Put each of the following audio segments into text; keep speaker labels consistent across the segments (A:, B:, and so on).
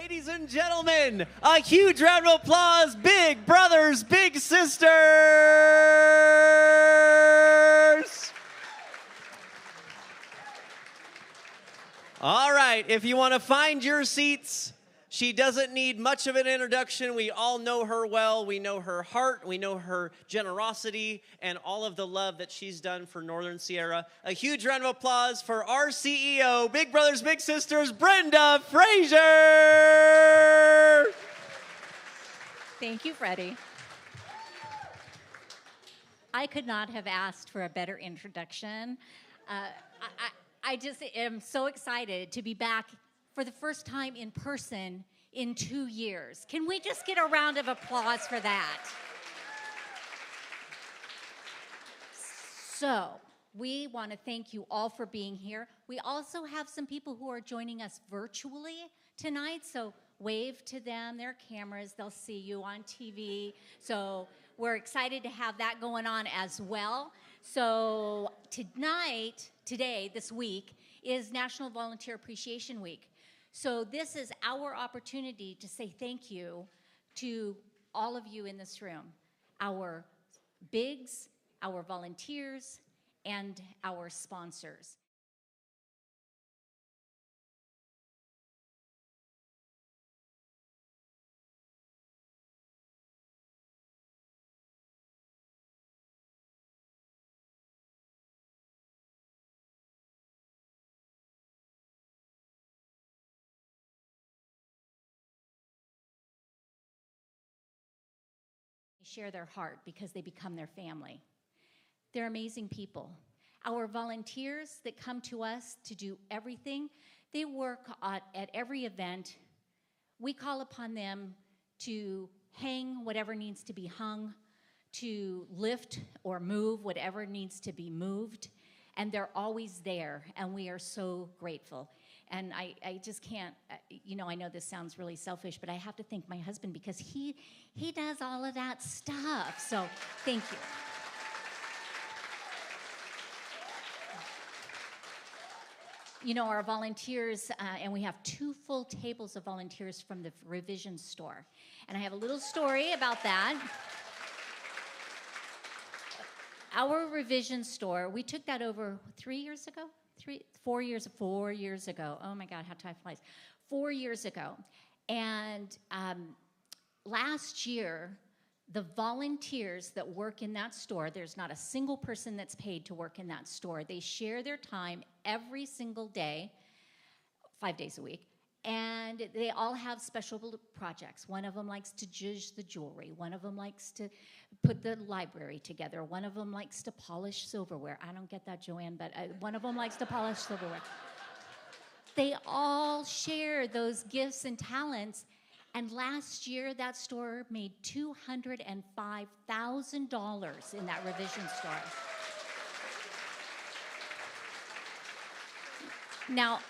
A: Ladies and gentlemen, a huge round of applause, big brothers, big sisters. All right, if you want to find your seats, she doesn't need much of an introduction. We all know her well. We know her heart. We know her generosity and all of the love that she's done for Northern Sierra. A huge round of applause for our CEO, Big Brothers Big Sisters, Brenda Frazier.
B: Thank you, Freddie. I could not have asked for a better introduction. I just am so excited to be back for the first time in person in 2 years. Can we just get a round of applause for that? So, we want to thank you all for being here. We also have some people who are joining us virtually tonight, so wave to them, their cameras, they'll see you on TV. So, we're excited to have that going on as well. So, today, this week, is National Volunteer Appreciation Week. So this is our opportunity to say thank you to all of you in this room, our bigs, our volunteers, and our sponsors. Share their heart because they become their family. They're amazing people. Our volunteers that come to us to do everything, they work at every event. We call upon them to hang whatever needs to be hung, to lift or move whatever needs to be moved, and they're always there, and we are so grateful. And I just can't, I know this sounds really selfish, but I have to thank my husband because he does all of that stuff. So thank you. Our volunteers, and we have 2 full tables of volunteers from the Revision store. And I have a little story about that. Our Revision store, we took that over 3 years ago? 4 years ago. Oh my God, how time flies. 4 years ago. And last year, the volunteers that work in that store, there's not a single person that's paid to work in that store. They share their time every single day, 5 days a week. And they all have special projects. One of them likes to judge the jewelry. One of them likes to put the library together. One of them likes to polish silverware. I don't get that, Joanne, but one of them likes to polish silverware. They all share those gifts and talents. And last year, that store made $205,000 in that Revision store. Now,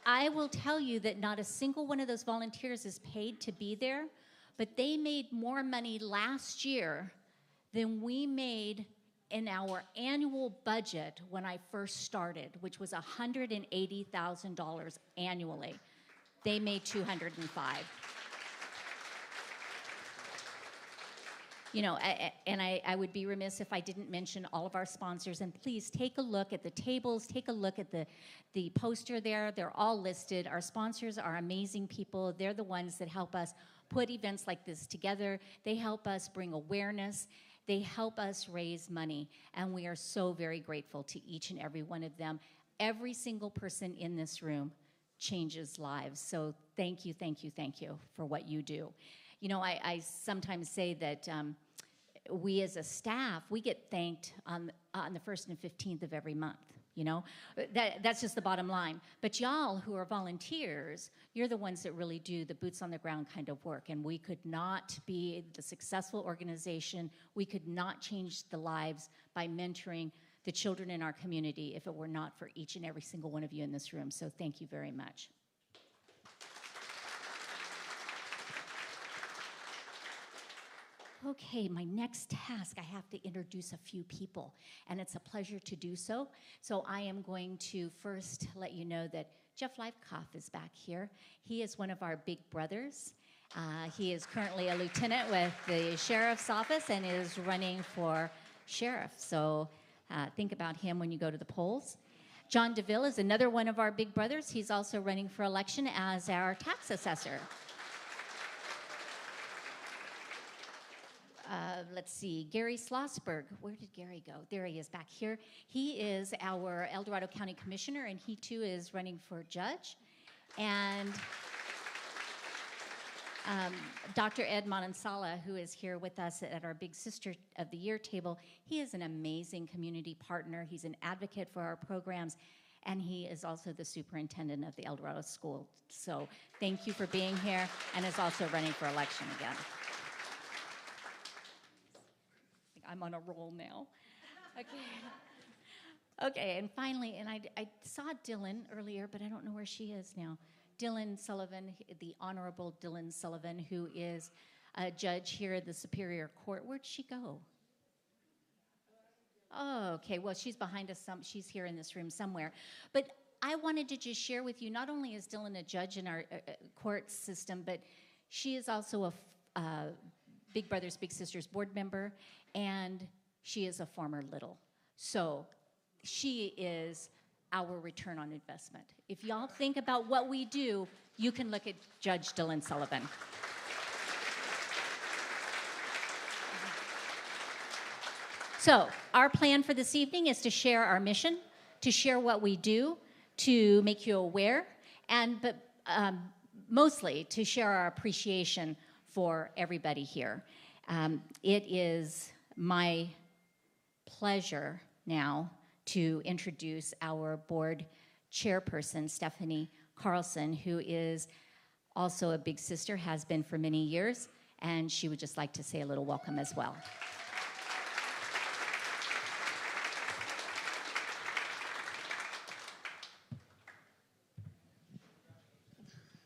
B: I will tell you that not a single one of those volunteers is paid to be there, but they made more money last year than we made in our annual budget when I first started, which was $180,000 annually. They made $205,000. And I would be remiss if I didn't mention all of our sponsors. And please take a look at the tables, take a look at the poster there. They're all listed. Our sponsors are amazing people. They're the ones that help us put events like this together. They help us bring awareness. They help us raise money. And we are so very grateful to each and every one of them. Every single person in this room changes lives. So thank you, thank you, thank you for what you do. I sometimes say that we as a staff, we get thanked on the 1st and 15th of every month, That's just the bottom line. But y'all who are volunteers, you're the ones that really do the boots on the ground kind of work. And we could not be the successful organization, we could not change the lives by mentoring the children in our community if it were not for each and every single one of you in this room. So thank you very much. Okay, my next task, I have to introduce a few people, and it's a pleasure to do so. So I am going to first let you know that Jeff Leifkoff is back here. He is one of our big brothers. He is currently a lieutenant with the sheriff's office and is running for sheriff. So think about him when you go to the polls. John DeVille is another one of our big brothers. He's also running for election as our tax assessor. Let's see, Gary Schlossberg. Where did Gary go? There he is back here. He is our El Dorado County Commissioner, and he too is running for judge. And Dr. Ed Manansala, who is here with us at our Big Sister of the Year table, he is an amazing community partner. He's an advocate for our programs, and he is also the superintendent of the El Dorado School. So thank you for being here, and is also running for election again. I'm on a roll now. Okay, and finally, and I saw Dylan earlier, but I don't know where she is now. Dylan Sullivan, the Honorable Dylan Sullivan, who is a judge here at the Superior Court. Where'd she go? Oh, okay, well, she's behind us. She's here in this room somewhere. But I wanted to just share with you, not only is Dylan a judge in our court system, but she is also a Big Brothers Big Sisters board member, and she is a former Little. So she is our return on investment. If y'all think about what we do, you can look at Judge Dylan Sullivan. So our plan for this evening is to share our mission, to share what we do, to make you aware, but mostly to share our appreciation for everybody here. It is my pleasure now to introduce our board chairperson, Stephanie Carlson, who is also a big sister, has been for many years, and she would just like to say a little welcome as well.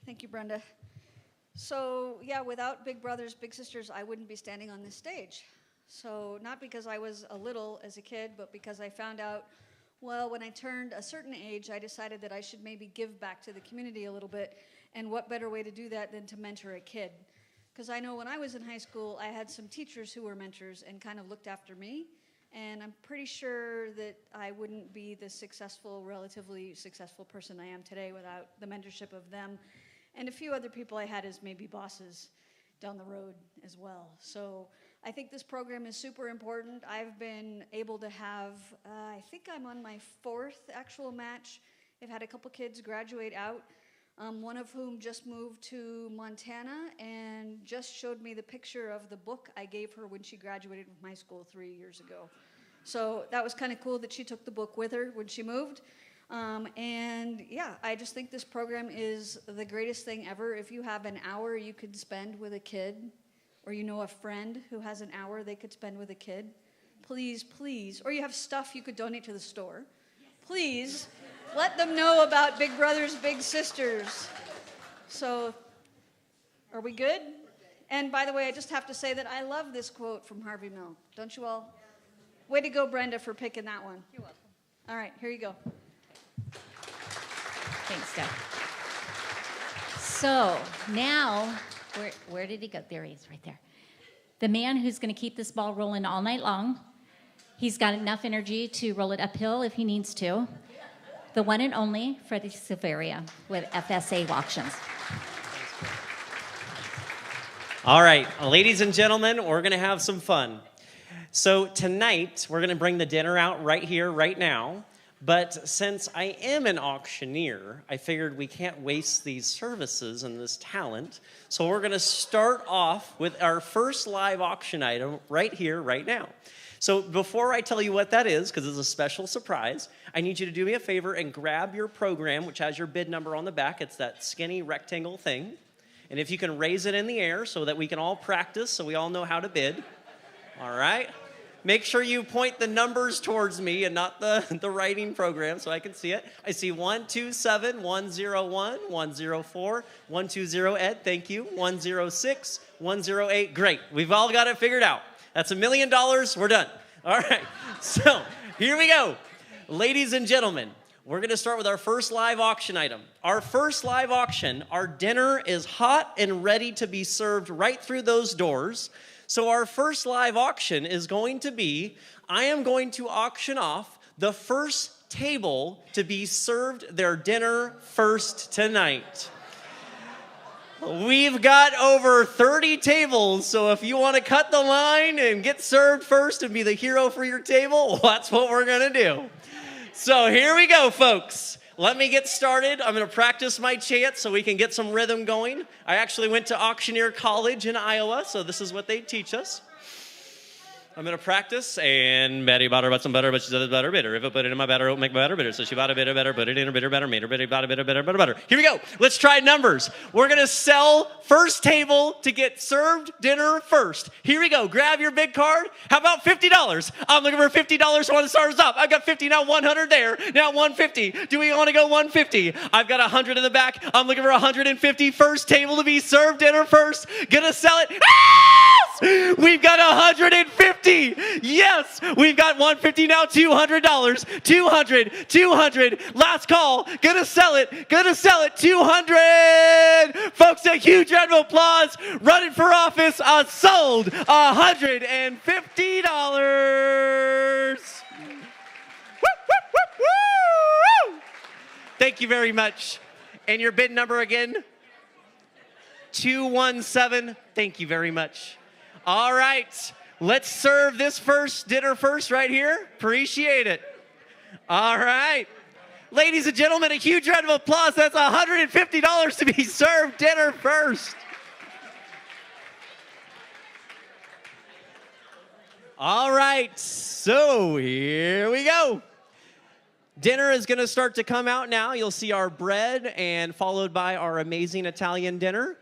C: Thank you, Brenda. So, yeah, without Big Brothers, Big Sisters, I wouldn't be standing on this stage. So, not because I was a little as a kid, but because I found out, well, when I turned a certain age, I decided that I should maybe give back to the community a little bit. And what better way to do that than to mentor a kid? Because I know when I was in high school, I had some teachers who were mentors and kind of looked after me. And I'm pretty sure that I wouldn't be the relatively successful person I am today without the mentorship of them. And a few other people I had as maybe bosses down the road as well. So I think this program is super important. I've been able to have, I think I'm on my 4th actual match. I've had a couple kids graduate out, one of whom just moved to Montana and just showed me the picture of the book I gave her when she graduated from high school 3 years ago. So that was kind of cool that she took the book with her when she moved. And yeah, I just think this program is the greatest thing ever. If you have an hour you could spend with a kid, or you know a friend who has an hour they could spend with a kid, please, please, or you have stuff you could donate to the store, please let them know about Big Brothers, Big Sisters. So, are we good? And by the way, I just have to say that I love this quote from Harvey Milk. Don't you all? Way to go, Brenda, for picking that one. You're welcome. All right, here you go.
B: Thanks, Deb. So now, where did he go? There he is, right there. The man who's going to keep this ball rolling all night long. He's got enough energy to roll it uphill if he needs to. The one and only Freddie Silveria with FSA Auctions.
A: All right, ladies and gentlemen, we're going to have some fun. So tonight, we're going to bring the dinner out right here, right now. But since I am an auctioneer, I figured we can't waste these services and this talent. So we're going to start off with our first live auction item right here, right now. So before I tell you what that is, because it's a special surprise, I need you to do me a favor and grab your program, which has your bid number on the back. It's that skinny rectangle thing. And if you can raise it in the air so that we can all practice so we all know how to bid. All right. Make sure you point the numbers towards me and not the writing program so I can see it. I see 127, 101, 104, 120, Ed, thank you. 106, 108, great. We've all got it figured out. That's $1 million, we're done. All right, so here we go. Ladies and gentlemen, we're gonna start with our first live auction item. Our first live auction, our dinner is hot and ready to be served right through those doors. So our first live auction is going to be, I am going to auction off the first table to be served their dinner first tonight. We've got over 30 tables, so if you want to cut the line and get served first and be the hero for your table, that's what we're gonna do. So here we go, folks. Let me get started. I'm going to practice my chant so we can get some rhythm going. I actually went to Auctioneer College in Iowa, so this is what they teach us. I'm going to practice, and Betty bought her butt some butter, but she said it's butter bitter. If I put it in my batter, it won't make my batter bitter. So she bought a bitter, better, put it in her bitter, better, made her bitter, bought a bitter, better, butter, butter. Here we go. Let's try numbers. We're going to sell first table to get served dinner first. Here we go. Grab your big card. How about $50? I'm looking for $50 so I want to start us off. I've got 50, now 100 there, now 150. Do we want to go 150? I've got 100 in the back. I'm looking for 150. First table to be served dinner first. Gonna sell it. Yes! We've got 150. Yes, we've got 150 now, $200. 200. Last call. Gonna sell it. 200. Folks, a huge round of applause. Running for office, sold $150. Woo! Thank you very much. And your bid number again? 217. Thank you very much. All right. Let's serve this dinner first right here. Appreciate it. All right. Ladies and gentlemen, a huge round of applause. That's $150 to be served dinner first. All right. So here we go. Dinner is going to start to come out now. You'll see our bread and followed by our amazing Italian dinner.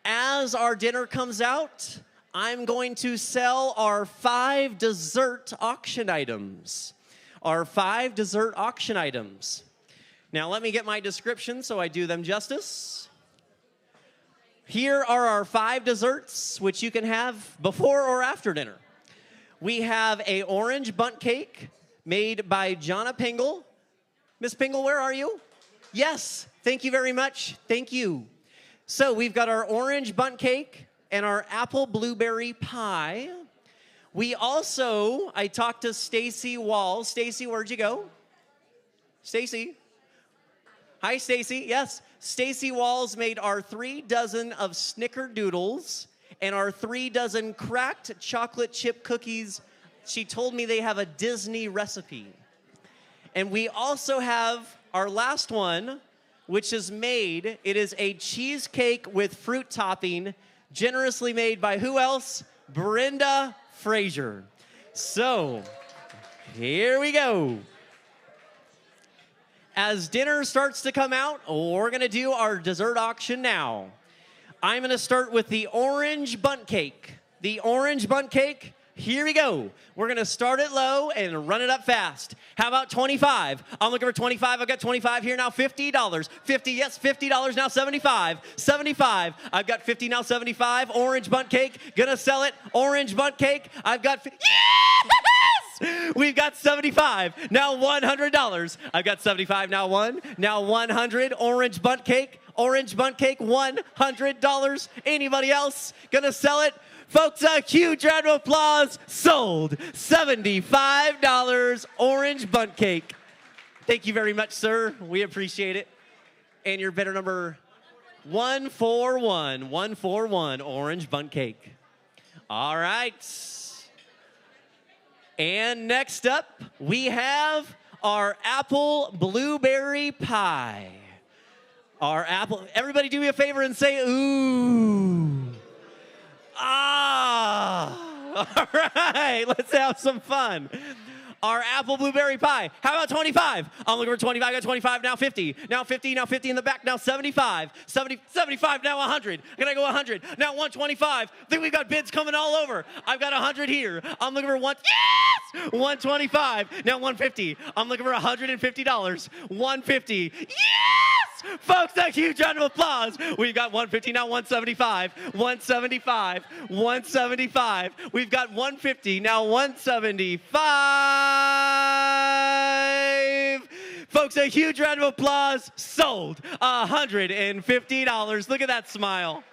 A: As our dinner comes out, I'm going to sell our 5 dessert auction items. Our 5 dessert auction items. Now let me get my description so I do them justice. Here are our 5 desserts, which you can have before or after dinner. We have a orange bundt cake made by Jonna Pingle. Miss Pingle, where are you? Yes, thank you very much. Thank you. So we've got our orange bundt cake and our apple blueberry pie. We also, I talked to Stacy Walls. Stacy, where'd you go? Stacy. Hi, Stacy. Yes, Stacy Walls made our 3 dozen of snickerdoodles and our 3 dozen cracked chocolate chip cookies. She told me they have a Disney recipe. And we also have our last one, which is made. It is a cheesecake with fruit topping, generously made by who else? Brenda Frazier. So, here we go. As dinner starts to come out, we're going to do our dessert auction now. I'm going to start with the orange bundt cake. The orange bundt cake, here we go. We're going to start it low and run it up fast. How about 25? I'm looking for 25. I've got 25 here now. $50. 50, yes, $50 now. 75. 75. I've got 50 now. 75. Orange bundt cake. Gonna sell it. Orange bundt cake. I've got yes! We've got 75. Now $100. I've got 75 now. Now 100. Orange bundt cake. Orange bundt cake. $100. Anybody else gonna sell it? Folks, a huge round of applause. Sold. $75 orange bundt cake. Thank you very much, sir. We appreciate it. And your bidder number 141. 141 orange bundt cake. All right. And next up, we have our apple blueberry pie. Our apple. Everybody do me a favor and say, ooh. Ah, all right, let's have some fun. Our apple blueberry pie. How about 25? I'm looking for 25. I got 25, now 50. Now 50, now 50 in the back, now 75. 75, now 100. Can I go 100? Now 125. I think we've got bids coming all over. I've got 100 here. I'm looking for yes! 125. Now 150. I'm looking for $150. 150. Yes! Folks, a huge round of applause. We've got 150, now 175. 175. 175. We've got 150, now 175. Folks, a huge round of applause. Sold. $150. Look at that smile.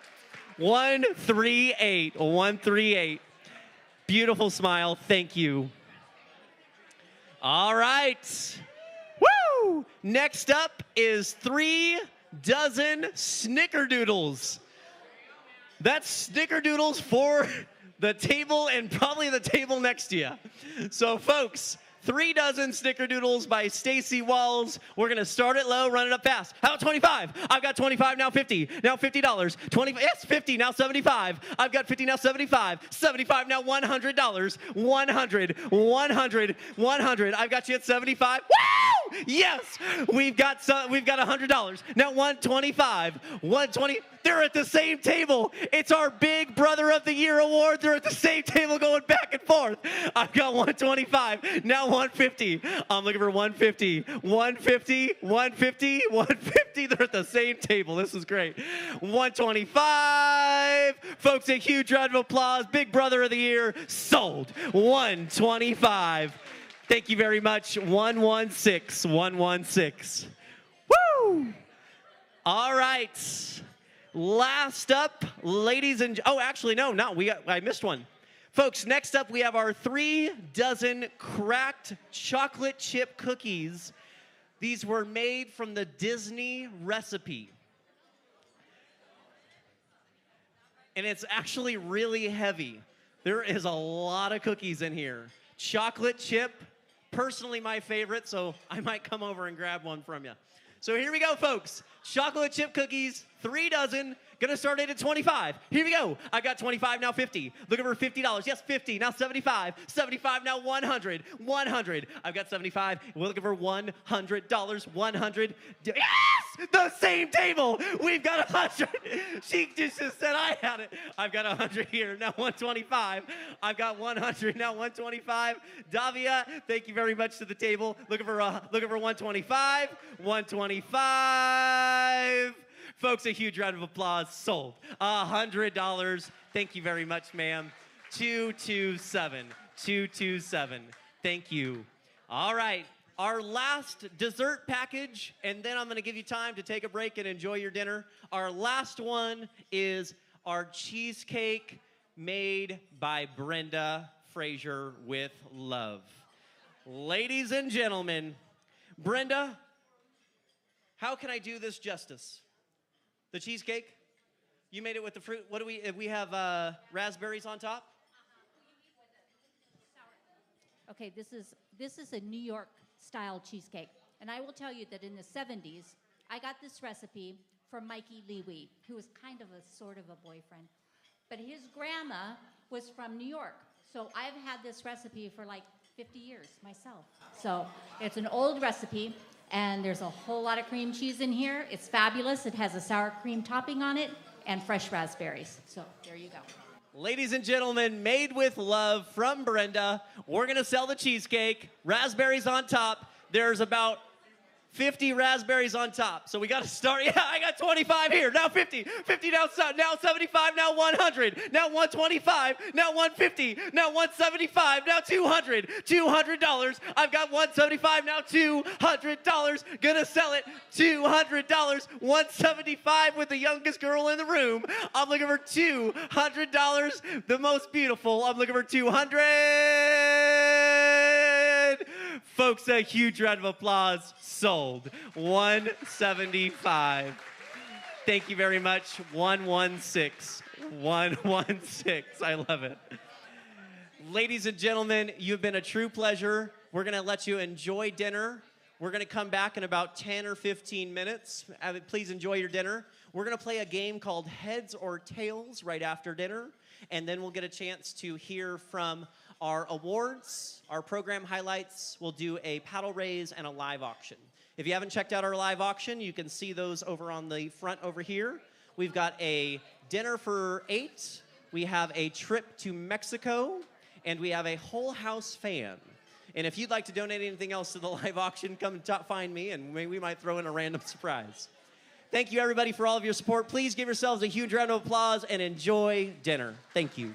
A: 138. 138. Beautiful smile. Thank you. All right. Woo! Next up is 3 dozen snickerdoodles. That's snickerdoodles for the table and probably the table next to you. So, folks, 3 dozen snickerdoodles by Stacy Walls. We're going to start it low, run it up fast. How about 25? I've got 25, now 50. Now $50. 20, yes, 50, now 75. I've got 50, now 75. 75, now $100. 100, 100, 100. I've got you at 75. Woo! Yes! We've got $100. Now 125. 120. They're at the same table. It's our Big Brother of the Year award. They're at the same table going back and forth. I've got 125. Now 150. I'm looking for 150. 150. 150. 150. They're at the same table. This is great. 125. Folks, a huge round of applause. Big Brother of the Year. Sold. 125. Thank you very much. 116. 116. Woo! All right. Last up, ladies and actually no, I missed one. Folks, next up we have our 3 dozen cracked chocolate chip cookies. These were made from the Disney recipe. And it's actually really heavy. There is a lot of cookies in here. Chocolate chip, personally my favorite, so I might come over and grab one from you. So here we go, folks. Chocolate chip cookies, 3 dozen. Gonna start it at 25. Here we go. I got 25, now 50. Looking for $50. Yes, 50, now 75. 75, now 100. 100. I've got 75. We're looking for $100. 100. Yes! The same table. We've got 100. She just said I had it. I've got 100 here. Now 125. I've got 100. Now 125. Davia, thank you very much to the table. Looking for 125. 125. Folks, a huge round of applause. Sold. $100. Thank you very much, ma'am. 227. 227. Thank you. All right. Our last dessert package, and then I'm going to give you time to take a break and enjoy your dinner. Our last one is our cheesecake made by Brenda Frazier with love. Ladies and gentlemen, Brenda, how can I do this justice? The cheesecake? You made it with the fruit. What do we have raspberries on top?
B: Okay, this is a New York style cheesecake. And I will tell you that in the 70s, I got this recipe from Mikey Lewy, who was kind of a sort of a boyfriend. But his grandma was from New York. So I've had this recipe for like 50 years myself. So it's an old recipe. And there's a whole lot of cream cheese in here. It's fabulous. It has a sour cream topping on it and fresh raspberries. So there you go.
A: Ladies and gentlemen, made with love from Brenda. We're going to sell the cheesecake. Raspberries on top. There's about 50 raspberries on top. So we got to start. Yeah, I got 25 here. Now 50. 50 now 75. Now 100. Now 125. Now 150. Now 175. Now 200. $200. I've got 175. Now $200. Gonna sell it. $200. 175 with the youngest girl in the room. I'm looking for $200. The most beautiful. I'm looking for 200. Folks, a huge round of applause. Sold. 175. Thank you very much. 116. 116. I love it. Ladies and gentlemen, you've been a true pleasure. We're going to let you enjoy dinner. We're going to come back in about 10 or 15 minutes. Please enjoy your dinner. We're going to play a game called Heads or Tails right after dinner, and then we'll get a chance to hear from Our awards, our program highlights, we'll do a paddle raise and a live auction. If you haven't checked out our live auction, you can see those over on the front over here. We've got a dinner for 8, we have a trip to Mexico, and we have a whole house fan. And if you'd like to donate anything else to the live auction, come and find me, and we might throw in a random surprise. Thank you, everybody, for all of your support. Please give yourselves a huge round of applause and enjoy dinner. Thank you.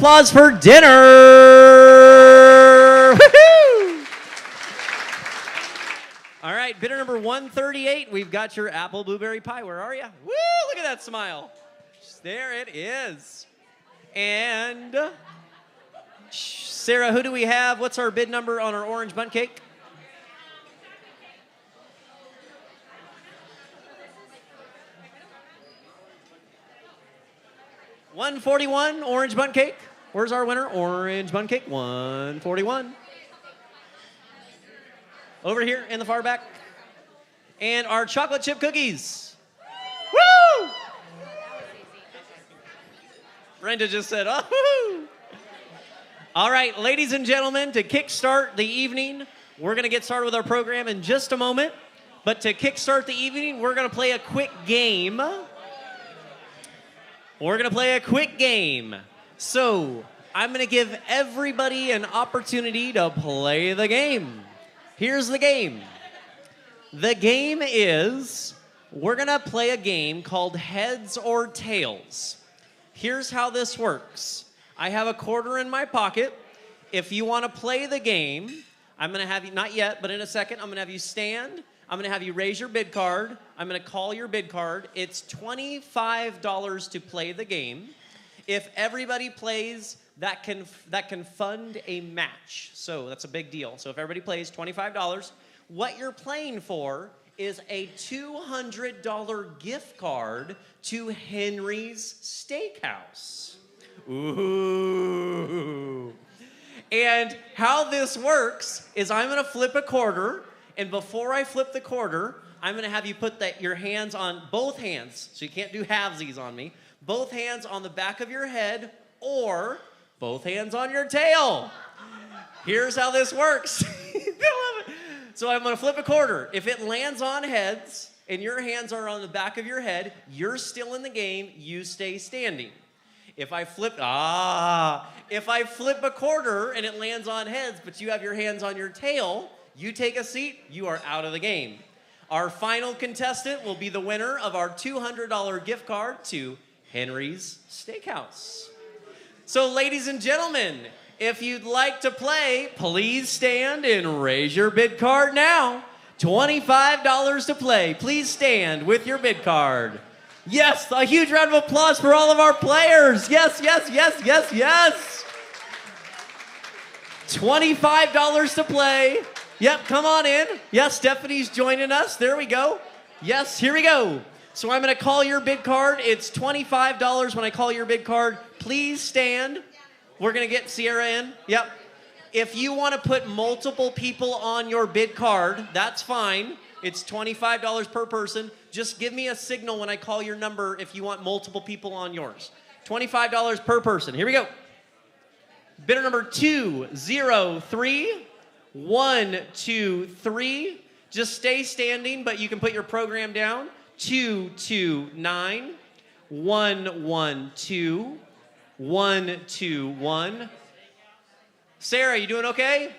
A: applause for dinner. Woo-hoo! All right, bidder number 138. We've got your apple blueberry pie. Where are you? Woo! Look at that smile. There it is. And Sarah, who do we have? What's our bid number on our orange bundt cake? $141 orange bundt cake. Where's our winner? Orange bundt cake. $141. Over here in the far back. And our chocolate chip cookies. Woo! Brenda just said, oh. All right, ladies and gentlemen, to kickstart the evening, we're going to get started with our program in just a moment. But to kickstart the evening, we're going to play a quick game. We're going to play a quick game. So I'm going to give everybody an opportunity to play the game. Here's the game. The game is, we're going to play a game called Heads or Tails. Here's how this works. I have a quarter in my pocket. If you want to play the game, I'm going to have you, not yet, but in a second, I'm going to have you stand. I'm going to have you raise your bid card. I'm going to call your bid card. It's $25 to play the game. If everybody plays, that can fund a match. So that's a big deal. So if everybody plays, $25. What you're playing for is a $200 gift card to Henry's Steakhouse. Ooh. And how this works is I'm going to flip a quarter. And before I flip the quarter, I'm going to have you put your hands on both hands. So you can't do halvesies on me. Both hands on the back of your head or both hands on your tail. Here's how this works. So I'm going to flip a quarter. If it lands on heads and your hands are on the back of your head, you're still in the game. You stay standing. If I flip a quarter and it lands on heads, but you have your hands on your tail, you take a seat, you are out of the game. Our final contestant will be the winner of our $200 gift card to Henry's Steakhouse. So, ladies and gentlemen, if you'd like to play, please stand and raise your bid card now. $25 to play. Please stand with your bid card. Yes, a huge round of applause for all of our players. Yes, yes, yes, yes, yes. $25 to play. Yep, come on in. Yes, Stephanie's joining us. There we go. Yes, here we go. So I'm going to call your bid card. It's $25 when I call your bid card. Please stand. We're going to get Sierra in. Yep. If you want to put multiple people on your bid card, that's fine. It's $25 per person. Just give me a signal when I call your number if you want multiple people on yours. $25 per person. Here we go. Bidder number 203. 123. Just stay standing, but you can put your program down. 229. 112. 121. Sarah, you doing okay?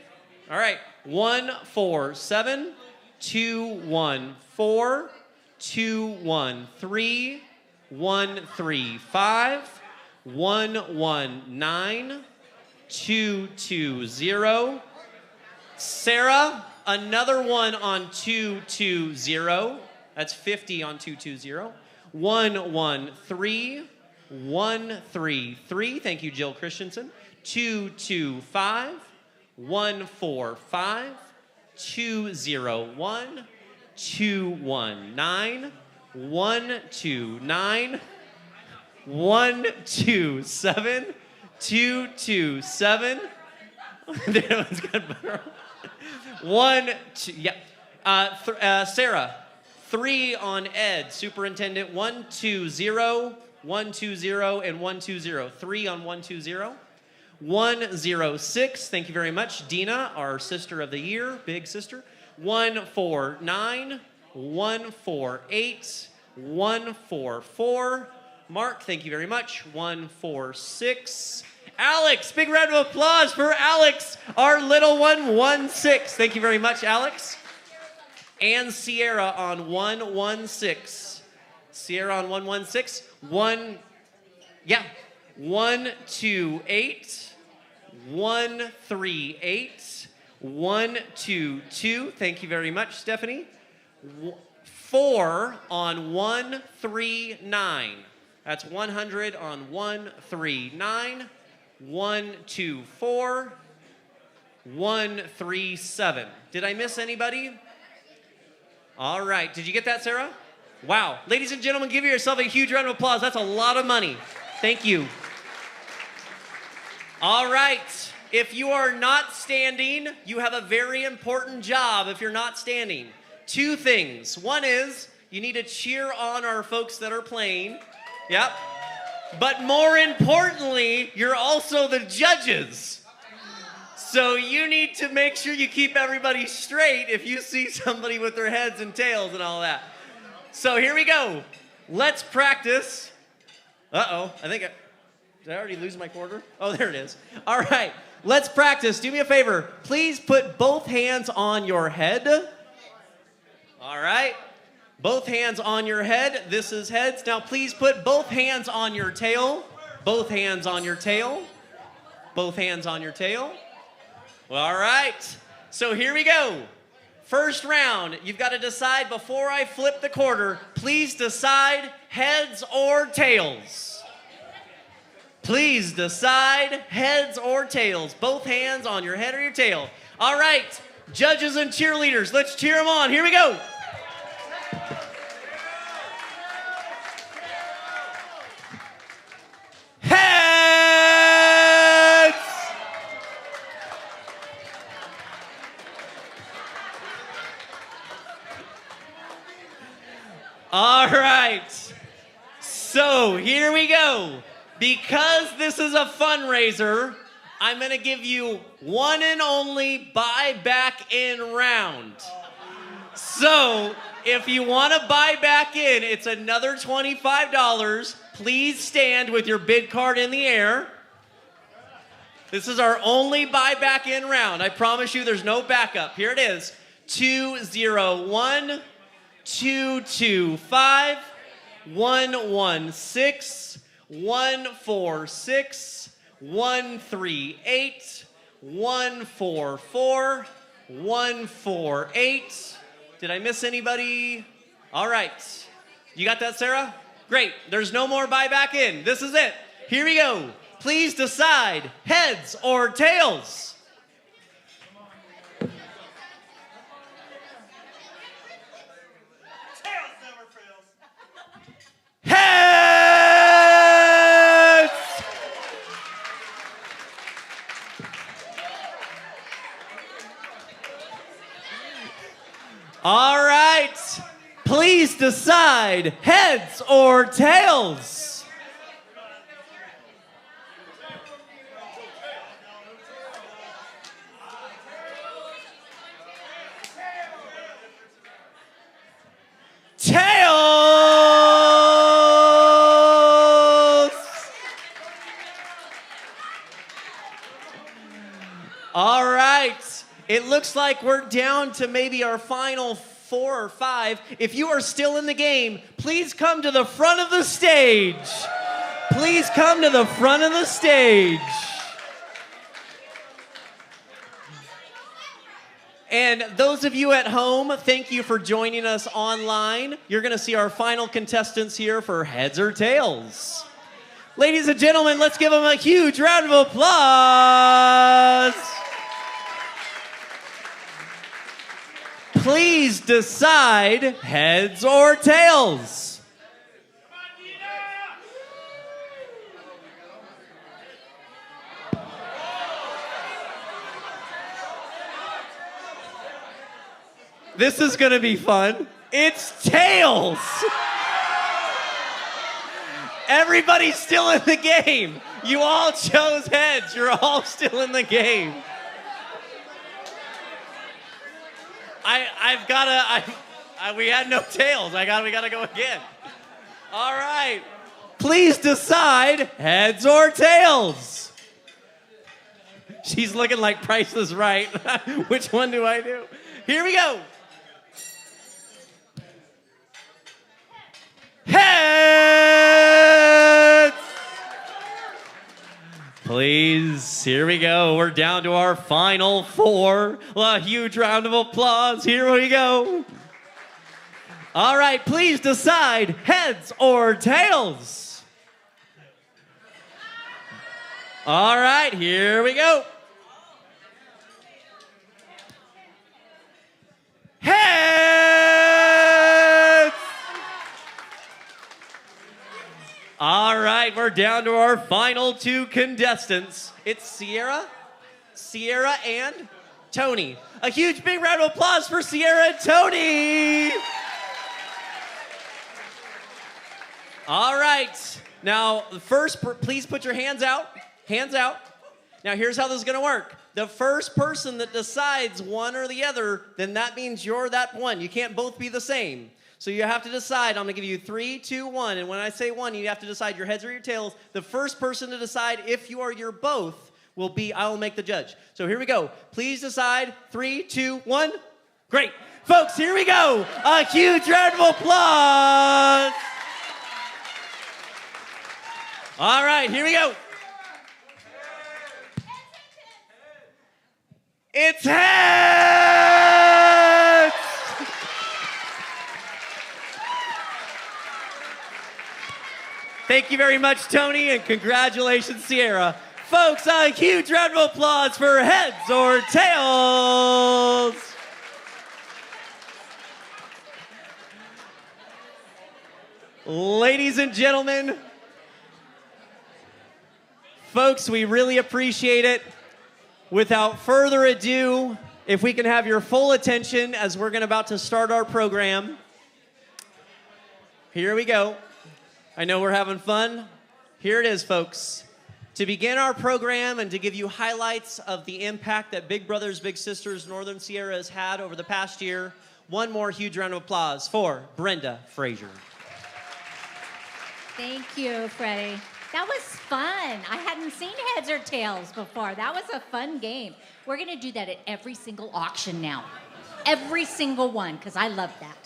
A: All right. 147. 214. 213. 135. 119. 220. Sarah, another one on 220. That's 50 on 220. 113. 133. Thank you, Jill Christensen. 225. 145. 201. 219. 129. 127. 227. That one's got better. 1, 2, yeah. Sarah, 3 on Ed, Superintendent. 120, 120, and 120. 3 on 120. 106, thank you very much. Dina, our sister of the year, big sister. 149, 148, 144. Mark, thank you very much. 146. Alex, big round of applause for Alex, our little one, 16. Thank you very much, Alex. And Sierra on 116. Sierra on 116. Yeah. 1, 2, 8. 1, 3, 8. 1, 2, 2. Thank you very much, Stephanie. 4 on 1, 3, 9. That's 100 on 1, 3, 9. 1, 2, 4. 1, 3, 7. Did I miss anybody? All right. Did you get that, Sarah? Wow. Ladies and gentlemen, give yourself a huge round of applause. That's a lot of money. Thank you. All right. If you are not standing, you have a very important job if you're not standing. 2 things. One is you need to cheer on our folks that are playing. Yep. But more importantly, you're also the judges. So you need to make sure you keep everybody straight if you see somebody with their heads and tails and all that. So here we go. Let's practice. Uh-oh. Did I already lose my quarter? Oh, there it is. All right. Let's practice. Do me a favor. Please put both hands on your head. All right. Both hands on your head. This is heads. Now please put both hands on your tail. Both hands on your tail. Both hands on your tail. All right. So here we go. First round. You've got to decide before I flip the quarter. Please decide heads or tails. Please decide heads or tails. Both hands on your head or your tail. All right. Judges and cheerleaders, let's cheer them on. Here we go. Heads! All right. So here we go. Because this is a fundraiser, I'm going to give you one and only buy back in round. So if you want to buy back in, it's another $25. Please stand with your bid card in the air. This is our only buy back in round. I promise you there's no backup. Here it is. 201, 225, 116, 146, 138, 144, 148. Did I miss anybody? All right. You got that, Sarah? Great. There's no more buyback in. This is it. Here we go. Please decide heads or tails. Heads! All right. Please decide heads or tails. Tails! All right. It looks like we're down to maybe our final 4 or 5. If you are still in the game, please come to the front of the stage. Please come to the front of the stage. And those of you at home, thank you for joining us online. You're going to see our final contestants here for heads or tails. Ladies and gentlemen, let's give them a huge round of applause. Please decide heads or tails. This is going to be fun. It's tails. Everybody's still in the game. You all chose heads. You're all still in the game. We had no tails. We gotta go again. All right. Please decide heads or tails. She's looking like Price is Right. Which one do I do? Here we go. Heads! Please, here we go. We're down to our final four. A huge round of applause. Here we go. All right, please decide heads or tails. All right, here we go. Heads! All right, we're down to our final two contestants. It's Sierra and Tony. A huge big round of applause for Sierra and Tony. All right. Now, first, please put your hands out. Hands out. Now, here's how this is going to work. The first person that decides one or the other, then that means you're that one. You can't both be the same. So you have to decide. I'm going to give you 3, 2, 1. And when I say one, you have to decide your heads or your tails. The first person to decide if you are your both will be, I will make the judge. So here we go. Please decide. 3, 2, 1. Great. Folks, here we go. A huge round of applause. All right, here we go. It's heads! Thank you very much, Tony, and congratulations, Sierra. Folks, a huge round of applause for heads or tails. Ladies and gentlemen, folks, we really appreciate it. Without further ado, if we can have your full attention as we're about to start our program. Here we go. I know we're having fun. Here it is, folks. To begin our program and to give you highlights of the impact that Big Brothers Big Sisters Northern Sierra has had over the past year, one more huge round of applause for Brenda Frazier.
B: Thank you, Freddie. That was fun. I hadn't seen heads or tails before. That was a fun game. We're going to do that at every single auction now. Every single one, because I love that.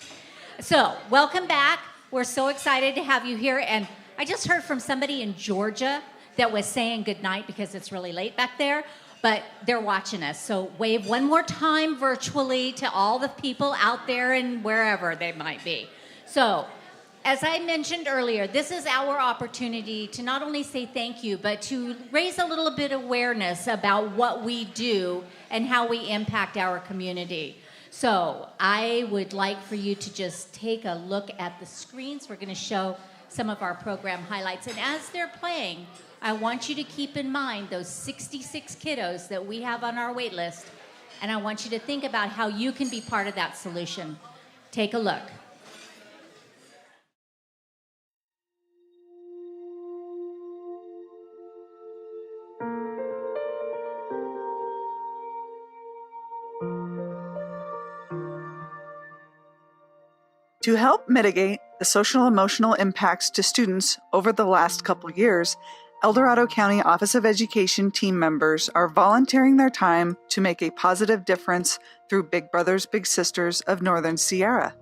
B: So, welcome back. We're so excited to have you here. And I just heard from somebody in Georgia that was saying goodnight because it's really late back there, but they're watching us. So, wave one more time virtually to all the people out there and wherever they might be. So, as I mentioned earlier, this is our opportunity to not only say thank you, but to raise a little bit of awareness about what we do and how we impact our community. So I would like for you to just take a look at the screens. We're going to show some of our program highlights. And as they're playing, I want you to keep in mind those 66 kiddos that we have on our wait list. And I want you to think about how you can be part of that solution. Take a look.
D: To help mitigate the social-emotional impacts to students over the last couple years, El Dorado County Office of Education team members are volunteering their time to make a positive difference through Big Brothers Big Sisters of Northern Sierra.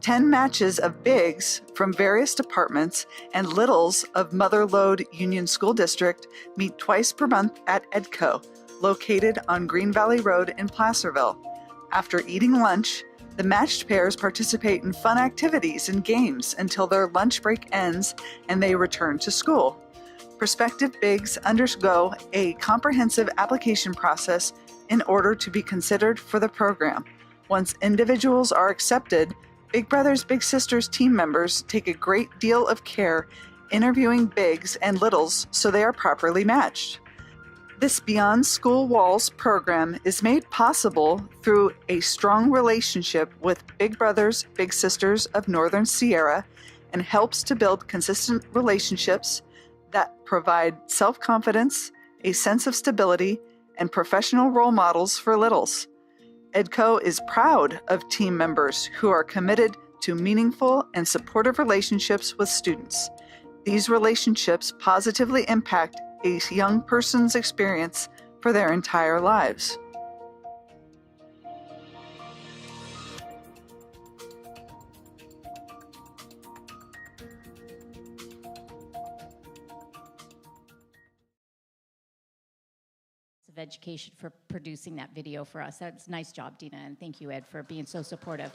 D: 10 matches of bigs from various departments and littles of Mother Lode Union School District meet twice per month at EDCO, located on Green Valley Road in Placerville. After eating lunch, the matched pairs participate in fun activities and games until their lunch break ends and they return to school. Prospective bigs undergo a comprehensive application process in order to be considered for the program. Once individuals are accepted, Big Brothers Big Sisters team members take a great deal of care interviewing bigs and littles so they are properly matched. This Beyond School Walls program is made possible through a strong relationship with Big Brothers Big Sisters of Northern Sierra and helps to build consistent relationships that provide self-confidence, a sense of stability, and professional role models for littles. EDCO is proud of team members who are committed to meaningful and supportive relationships with students. These relationships positively impact a young person's experience for their entire lives.
B: of Education for producing that video for us. That's a nice job, Dina, and thank you, Ed, for being so supportive.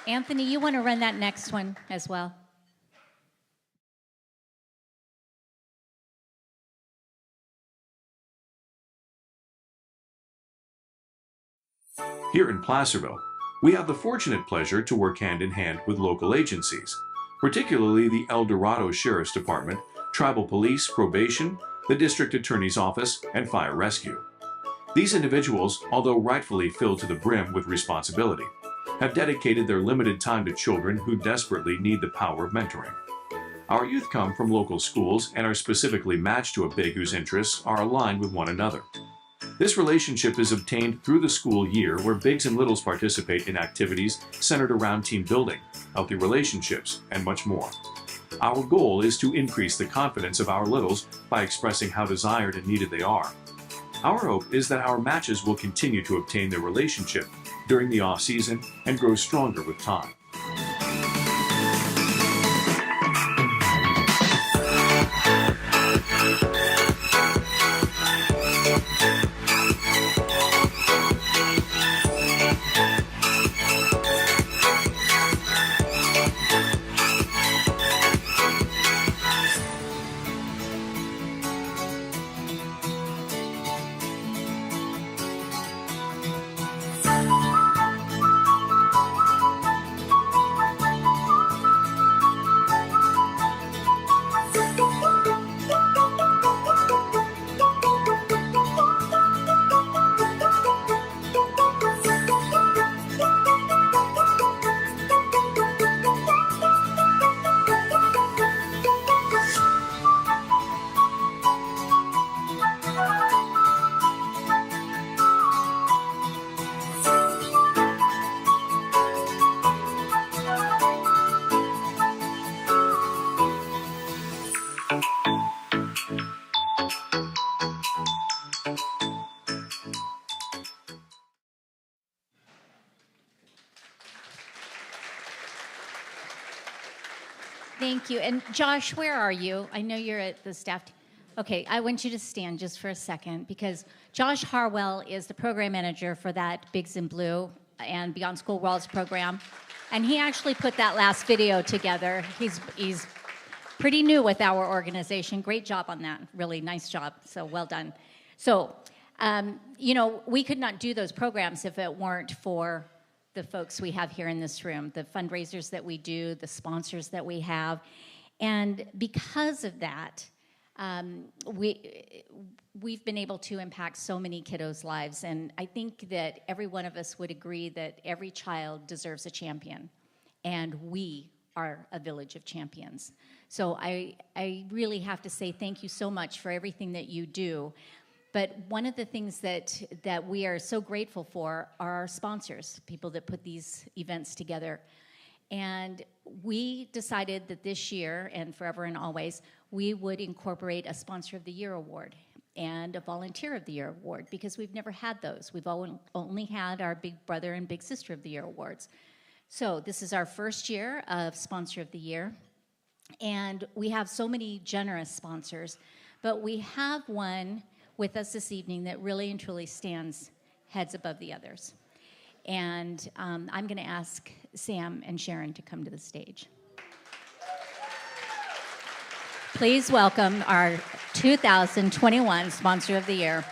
B: Anthony, you want to run that next one as well?
E: Here in Placerville, we have the fortunate pleasure to work hand in hand with local agencies, particularly the El Dorado Sheriff's Department, Tribal Police, Probation, the District Attorney's Office, and Fire Rescue. These individuals, although rightfully filled to the brim with responsibility, have dedicated their limited time to children who desperately need the power of mentoring. Our youth come from local schools and are specifically matched to a big whose interests are aligned with one another. This relationship is obtained through the school year where bigs and littles participate in activities centered around team building, healthy relationships, and much more. Our goal is to increase the confidence of our littles by expressing how desired and needed they are. Our hope is that our matches will continue to obtain their relationship during the off-season and grow stronger with time.
B: Thank you. And Josh, where are you? I know you're at the staff. Okay, I want you to stand just for a second because Josh Harwell is the program manager for that Bigs in Blue and Beyond School Walls program. And he actually put that last video together. He's pretty new with our organization. Great job on that. Really nice job. So well done. So, we could not do those programs if it weren't for the folks we have here in this room, the fundraisers that we do, the sponsors that we have. And because of that, we've been able to impact so many kiddos' lives. And I think that every one of us would agree that every child deserves a champion. And we are a village of champions. So I really have to say thank you so much for everything that you do. But one of the things that we are so grateful for are our sponsors, people that put these events together. And we decided that this year, and forever and always, we would incorporate a Sponsor of the Year award and a Volunteer of the Year award, because we've never had those. We've only had our Big Brother and Big Sister of the Year awards. So this is our first year of Sponsor of the Year. And we have so many generous sponsors, but we have one with us this evening that really and truly stands heads above the others. And I'm going to ask Sam and Sharon to come to the stage. Please welcome our 2021 Sponsor of the Year.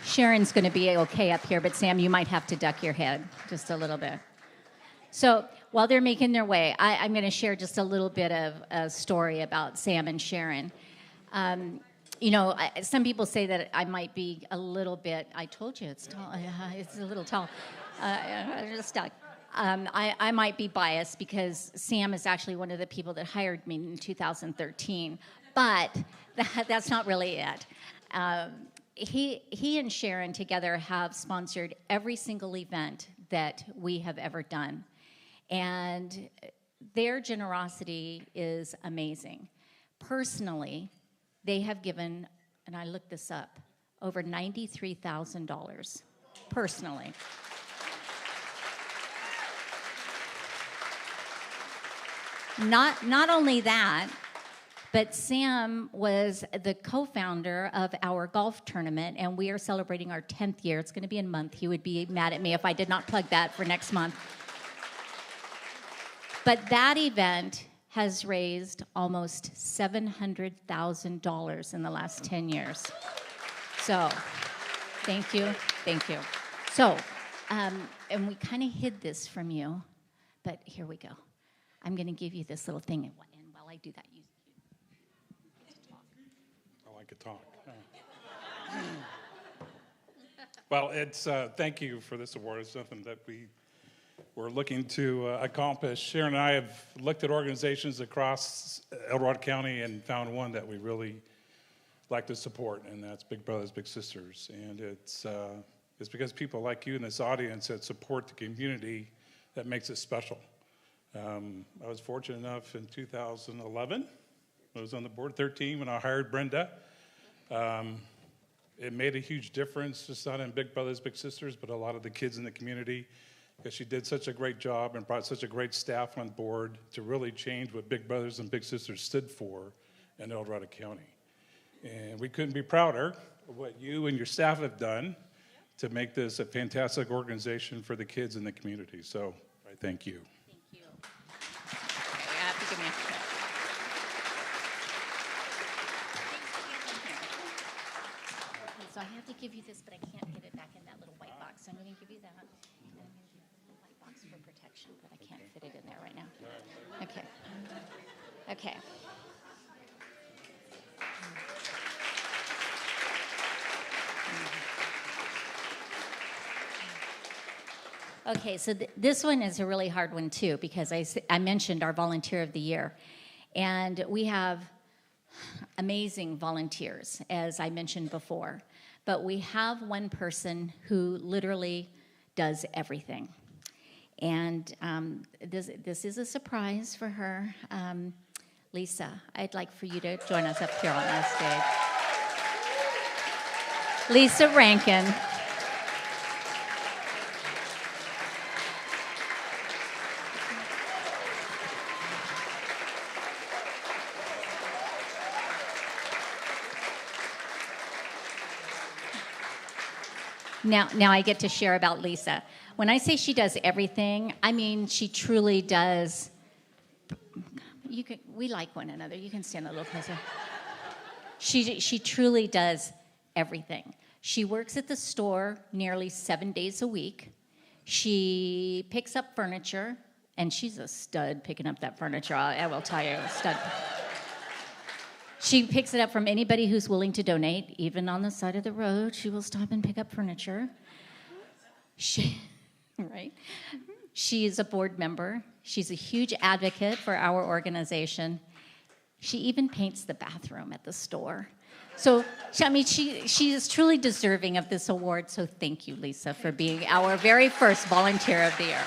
B: Sharon's going to be okay up here, but Sam, you might have to duck your head just a little bit. So while they're making their way, I'm going to share just a little bit of a story about Sam and Sharon. Some people say that I might be a little bit, I told you it's tall, it's a little tall. Just stuck. I might be biased because Sam is actually one of the people that hired me in 2013, but that's not really it. He and Sharon together have sponsored every single event that we have ever done. And their generosity is amazing. Personally, they have given and I looked this up, over $93,000 personally. Not only that, but Sam was the co-founder of our golf tournament, and we are celebrating our 10th year. It's going to be in a month. He would be mad at me if I did not plug that for next month. But that event has raised almost $700,000 in the last 10 years. So, thank you. So, and we kind of hid this from you, but here we go. I'm going to give you this little thing, and while I do that, you get to talk.
F: Oh, I could talk. Well, it's thank you for this award. It's something that we're looking to accomplish. Sharon and I have looked at organizations across El Dorado County and found one that we really like to support, and that's Big Brothers Big Sisters. And it's because people like you in this audience that support the community that makes it special. I was fortunate enough in 2011, I was on the board 13 when I hired Brenda. It made a huge difference, just not in Big Brothers Big Sisters, but a lot of the kids in the community, because she did such a great job and brought such a great staff on board to really change what Big Brothers and Big Sisters stood for in El Dorado County. And we couldn't be prouder of what you and your staff have done to make this a fantastic organization for the kids in the community. So I thank you.
B: Thank you. Okay, you have to give me a check. So I have to give you this, but I can't get it back in that little white box. So I'm going to give you that. And I'm going to give you the white box for protection, but I can't fit it in there right now. Okay. Okay. Okay, so this one is a really hard one too, because I mentioned our Volunteer of the Year. And we have amazing volunteers, as I mentioned before. But we have one person who literally does everything. And this is a surprise for her. Lisa, I'd like for you to join us up here on the stage. Lisa Rankin. Now I get to share about Lisa. When I say she does everything, I mean she truly does. We like one another. You can stand a little closer. She truly does everything. She works at the store nearly 7 days a week. She picks up furniture, and she's a stud picking up that furniture. I will tell you, a stud. She picks it up from anybody who's willing to donate. Even on the side of the road, she will stop and pick up furniture. Right? She is a board member. She's a huge advocate for our organization. She even paints the bathroom at the store. So, I mean, she is truly deserving of this award. So thank you, Lisa, for being our very first Volunteer of the Year.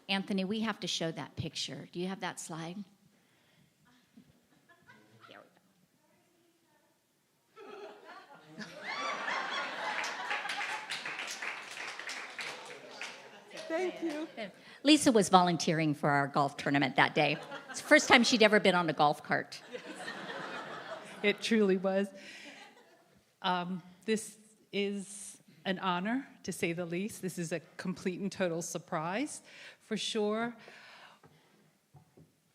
B: Anthony, we have to show that picture. Do you have that slide? Here we go.
G: Thank you.
B: Lisa was volunteering for our golf tournament that day. It's the first time she'd ever been on a golf cart.
G: It truly was. This is an honor, to say the least. This is a complete and total surprise, for sure.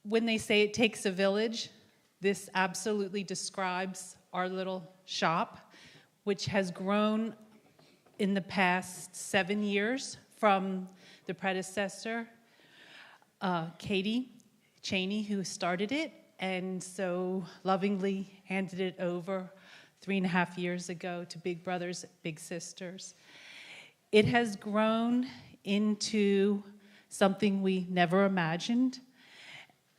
G: When they say it takes a village, this absolutely describes our little shop, which has grown in the past 7 years from the predecessor, Katie Cheney, who started it, and so lovingly handed it over 3.5 years ago to Big Brothers Big Sisters. It has grown into something we never imagined,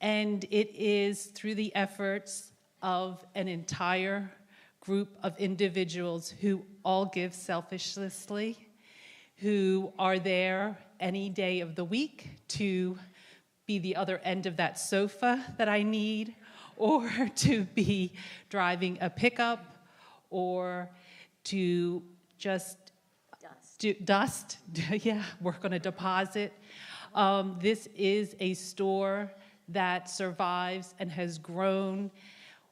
G: and it is through the efforts of an entire group of individuals who all give selflessly, who are there any day of the week to be the other end of that sofa that I need, or to be driving a pickup, or to just do dust, yeah, work on a deposit. This is a store that survives and has grown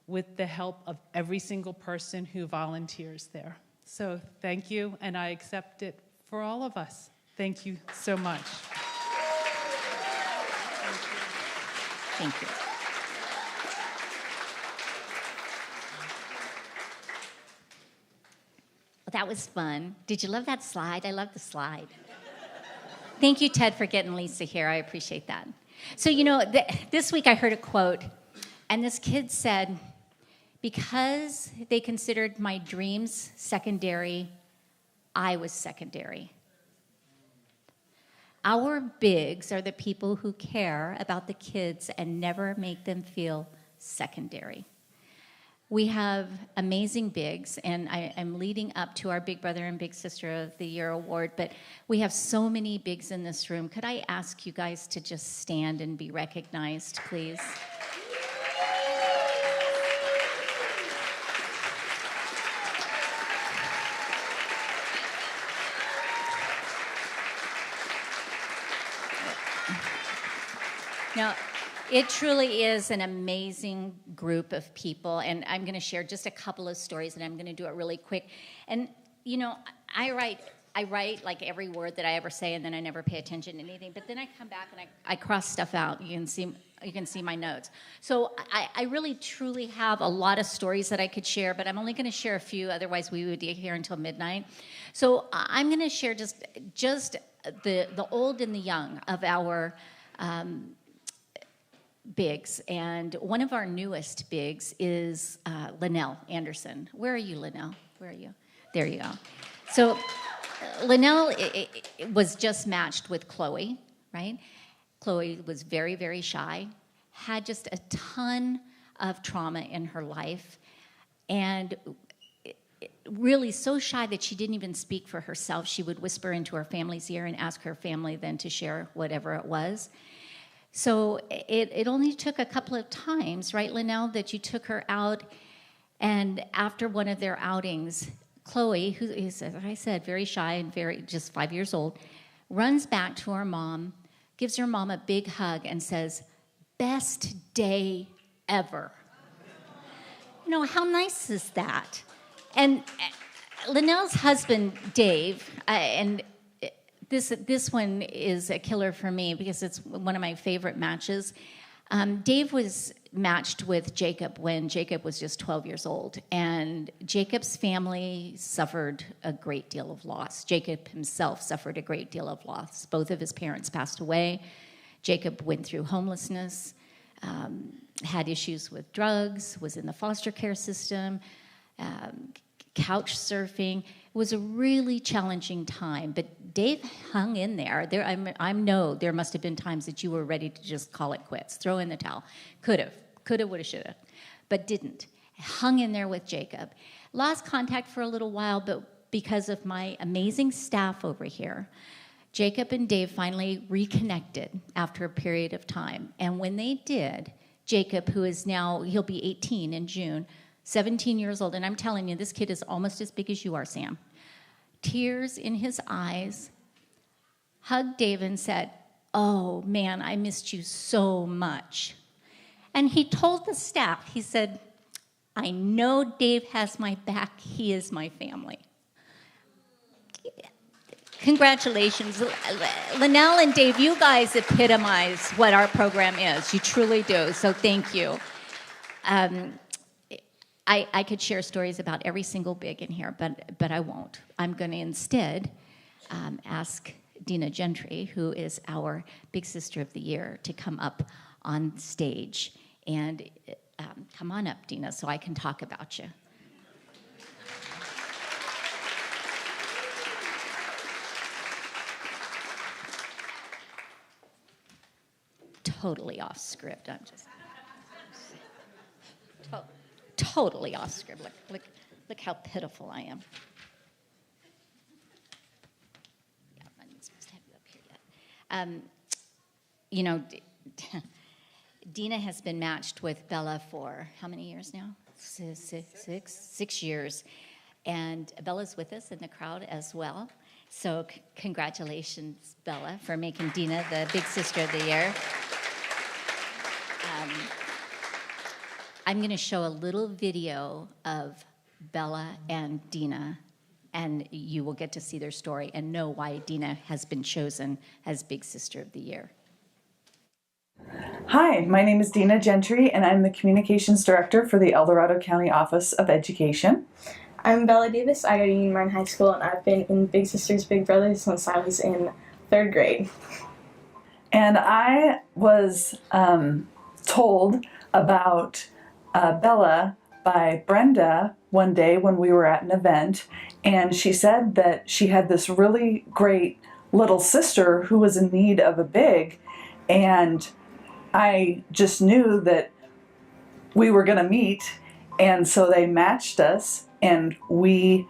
G: with the help of every single person who volunteers there. So thank you, and I accept it for all of us. Thank you so much.
B: Thank you. Well, that was fun. Did you love that slide? I love the slide. Thank you, Ted, for getting Lisa here. I appreciate that. So, you know, this week I heard a quote, and this kid said, because they considered my dreams secondary, I was secondary. Our bigs are the people who care about the kids and never make them feel secondary. We have amazing bigs, and I'm leading up to our Big Brother and Big Sister of the Year award, but we have so many bigs in this room. Could I ask you guys to just stand and be recognized, please? Now, it truly is an amazing group of people, and I'm going to share just a couple of stories, and I'm going to do it really quick. And, you know, I write like every word that I ever say, and then I never pay attention to anything, but then I come back and I cross stuff out. You can see my notes. So I really, truly have a lot of stories that I could share, but I'm only going to share a few, otherwise we would be here until midnight. So I'm going to share just the old and the young of our bigs, and one of our newest bigs is Linnell Anderson. Where are you, Linnell? Where are you? There you go. So Linnell was just matched with Chloe, right? Chloe was very, very shy, had just a ton of trauma in her life, and really so shy that she didn't even speak for herself. She would whisper into her family's ear and ask her family then to share whatever it was. So it only took a couple of times, right, Linnell, that you took her out, and after one of their outings, Chloe, who is, as I said, very shy and just 5 years old, runs back to her mom, gives her mom a big hug, and says, "Best day ever." You know, how nice is that? And Linnell's husband, Dave, and this one is a killer for me because it's one of my favorite matches. Dave was matched with Jacob when Jacob was just 12 years old, and Jacob's family suffered a great deal of loss. Jacob himself suffered a great deal of loss. Both of his parents passed away. Jacob went through homelessness, had issues with drugs, was in the foster care system, couch surfing. It was a really challenging time, but Dave hung in there. I know there must have been times that you were ready to just call it quits, throw in the towel. Could have, would have, should have, but didn't. Hung in there with Jacob. Lost contact for a little while, but because of my amazing staff over here, Jacob and Dave finally reconnected after a period of time. And when they did, Jacob, who is now, he'll be 18 in June, 17 years old, and I'm telling you, this kid is almost as big as you are, Sam. Tears in his eyes, hugged Dave and said, "Oh, man, I missed you so much." And he told the staff, he said, "I know Dave has my back. He is my family." Congratulations. Linnell and Dave, you guys epitomize what our program is. You truly do, so thank you. I could share stories about every single big in here, but I won't. I'm going to instead ask Dina Gentry, who is our Big Sister of the Year, to come up on stage. And come on up, Dina, so I can talk about you. Totally off script. I'm just... Totally off script. Look how pitiful I am. Yeah, I'm not supposed to have you up here yet. You know, Dina has been matched with Bella for how many years now? Six years. And Bella's with us in the crowd as well. So congratulations, Bella, for making Dina the Big Sister of the Year. I'm going to show a little video of Bella and Dina, and you will get to see their story and know why Dina has been chosen as Big Sister of the Year.
D: Hi, my name is Dina Gentry, and I'm the Communications Director for the El Dorado County Office of Education.
H: I'm Bella Davis. I go to Union Mine High School, and I've been in Big Sisters, Big Brothers since I was in 3rd grade.
D: And I was told about Bella by Brenda one day when we were at an event, and she said that she had this really great little sister who was in need of a big, and I just knew that we were going to meet, and so they matched us, and we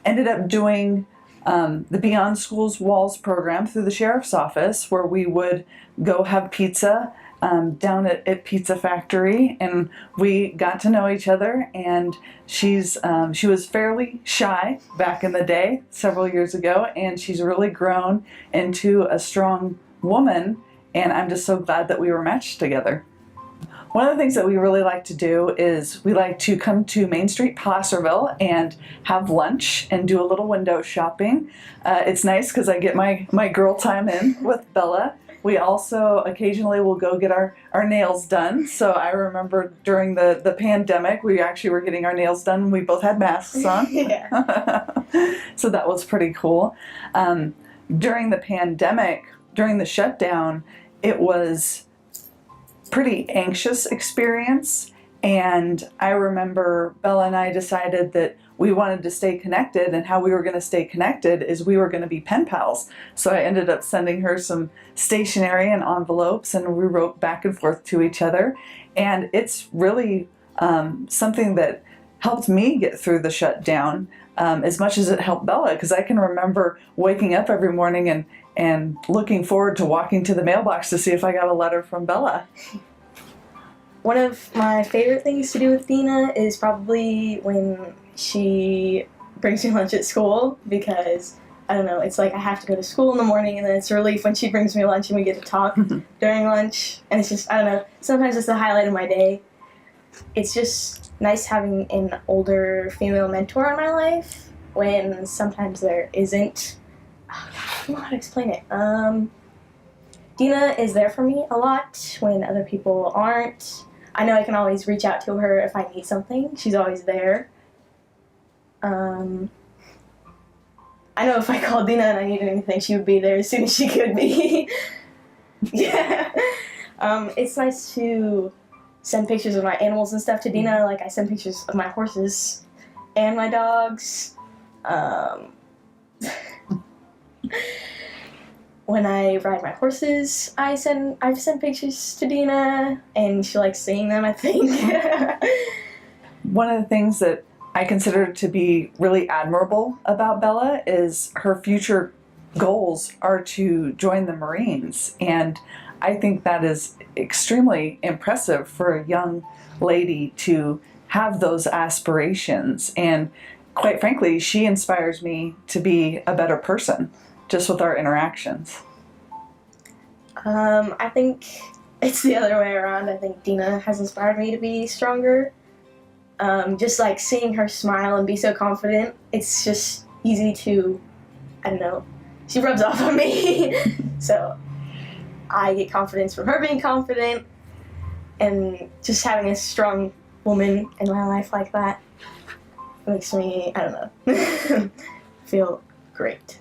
D: ended up doing the Beyond Schools Walls program through the Sheriff's Office, where we would go have pizza down at Pizza Factory, and we got to know each other. And she was fairly shy back in the day, several years ago, and she's really grown into a strong woman, and I'm just so glad that we were matched together. One of the things that we really like to do is we like to come to Main Street, Placerville, and have lunch and do a little window shopping. It's nice because I get my girl time in with Bella. We also occasionally will go get our nails done. So I remember during the pandemic, we actually were getting our nails done. We both had masks on.
H: Yeah.
D: So that was pretty cool. During the pandemic, during the shutdown, it was pretty anxious experience, and I remember Bella and I decided that we wanted to stay connected, and how we were going to stay connected is we were going to be pen pals. So I ended up sending her some stationery and envelopes, and we wrote back and forth to each other, and it's really something that helped me get through the shutdown as much as it helped Bella, because I can remember waking up every morning and looking forward to walking to the mailbox to see if I got a letter from Bella.
H: One of my favorite things to do with Dina is probably when she brings me lunch at school, because, I don't know, it's like I have to go to school in the morning, and then it's a relief when she brings me lunch and we get to talk during lunch. And it's just, I don't know, sometimes it's the highlight of my day. It's just nice having an older female mentor in my life when sometimes there isn't. I don't know how to explain it. Dina is there for me a lot when other people aren't. I know I can always reach out to her if I need something. She's always there. I know if I called Dina and I needed anything, she would be there as soon as she could be. Yeah. It's nice to send pictures of my animals and stuff to Dina. Like, I send pictures of my horses and my dogs. When I ride my horses, I've sent pictures to Dina, and she likes seeing them, I think.
D: One of the things that I consider to be really admirable about Bella is her future goals are to join the Marines, and I think that is extremely impressive for a young lady to have those aspirations, and quite frankly, she inspires me to be a better person just with our interactions.
H: I think it's the other way around. I think Dina has inspired me to be stronger. Just like seeing her smile and be so confident, it's just easy to, I don't know, she rubs off on me. So I get confidence from her being confident, and just having a strong woman in my life like that makes me, I don't know, feel great.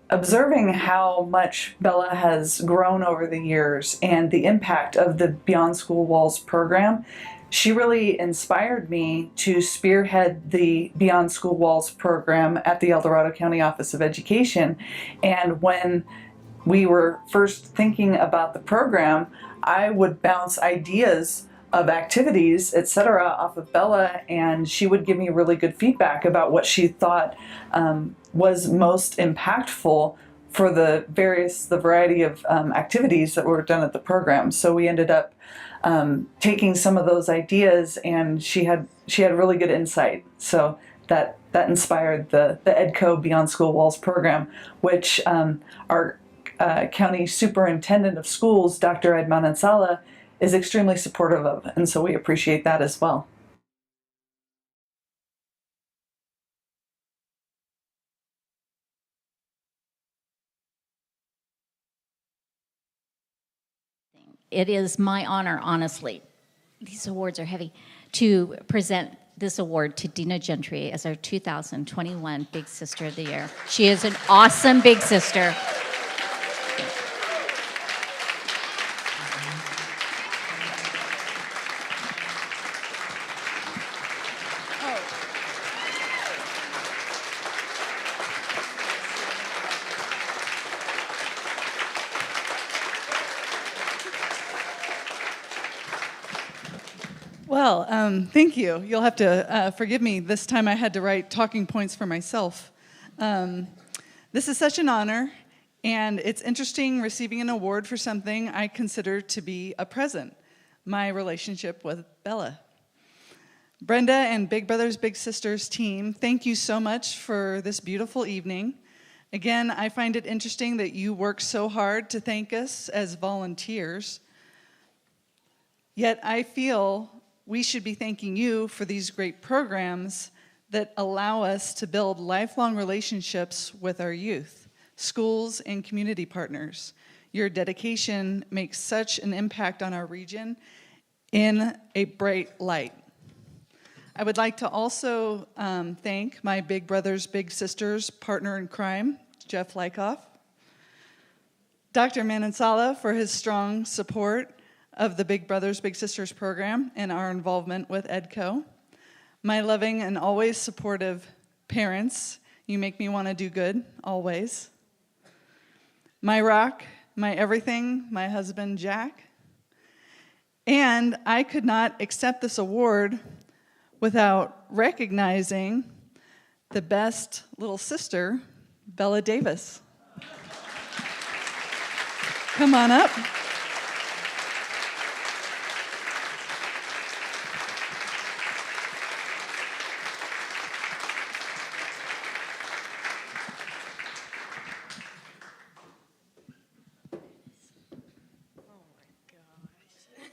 D: Observing how much Bella has grown over the years and the impact of the Beyond School Walls program, she really inspired me to spearhead the Beyond School Walls program at the El Dorado County Office of Education. And when we were first thinking about the program, I would bounce ideas of activities, etc., off of Bella, and she would give me really good feedback about what she thought was most impactful for the variety of activities that were done at the program. So we ended up taking some of those ideas, and she had really good insight. So that inspired the EDCO Beyond School Walls program, which our county superintendent of schools, Dr. Ed Manansala, is extremely supportive of, and so we appreciate that as well.
B: It is my honor, honestly, these awards are heavy, to present this award to Dina Gentry as our 2021 Big Sister of the Year. She is an awesome big sister.
I: Well, thank you. You'll have to forgive me. This time I had to write talking points for myself. This is such an honor, and it's interesting receiving an award for something I consider to be a present, my relationship with Bella. Brenda and Big Brothers Big Sisters team, thank you so much for this beautiful evening. Again, I find it interesting that you work so hard to thank us as volunteers. Yet I feel we should be thanking you for these great programs that allow us to build lifelong relationships with our youth, schools, and community partners. Your dedication makes such an impact on our region in a bright light. I would like to also thank my Big Brothers Big Sisters partner in crime, Jeff Lykoff, Dr. Manansala for his strong support of the Big Brothers Big Sisters program and our involvement with EDCO. My loving and always supportive parents, you make me want to do good, always. My rock, my everything, my husband, Jack. And I could not accept this award without recognizing the best little sister, Bella Davis. Come on up.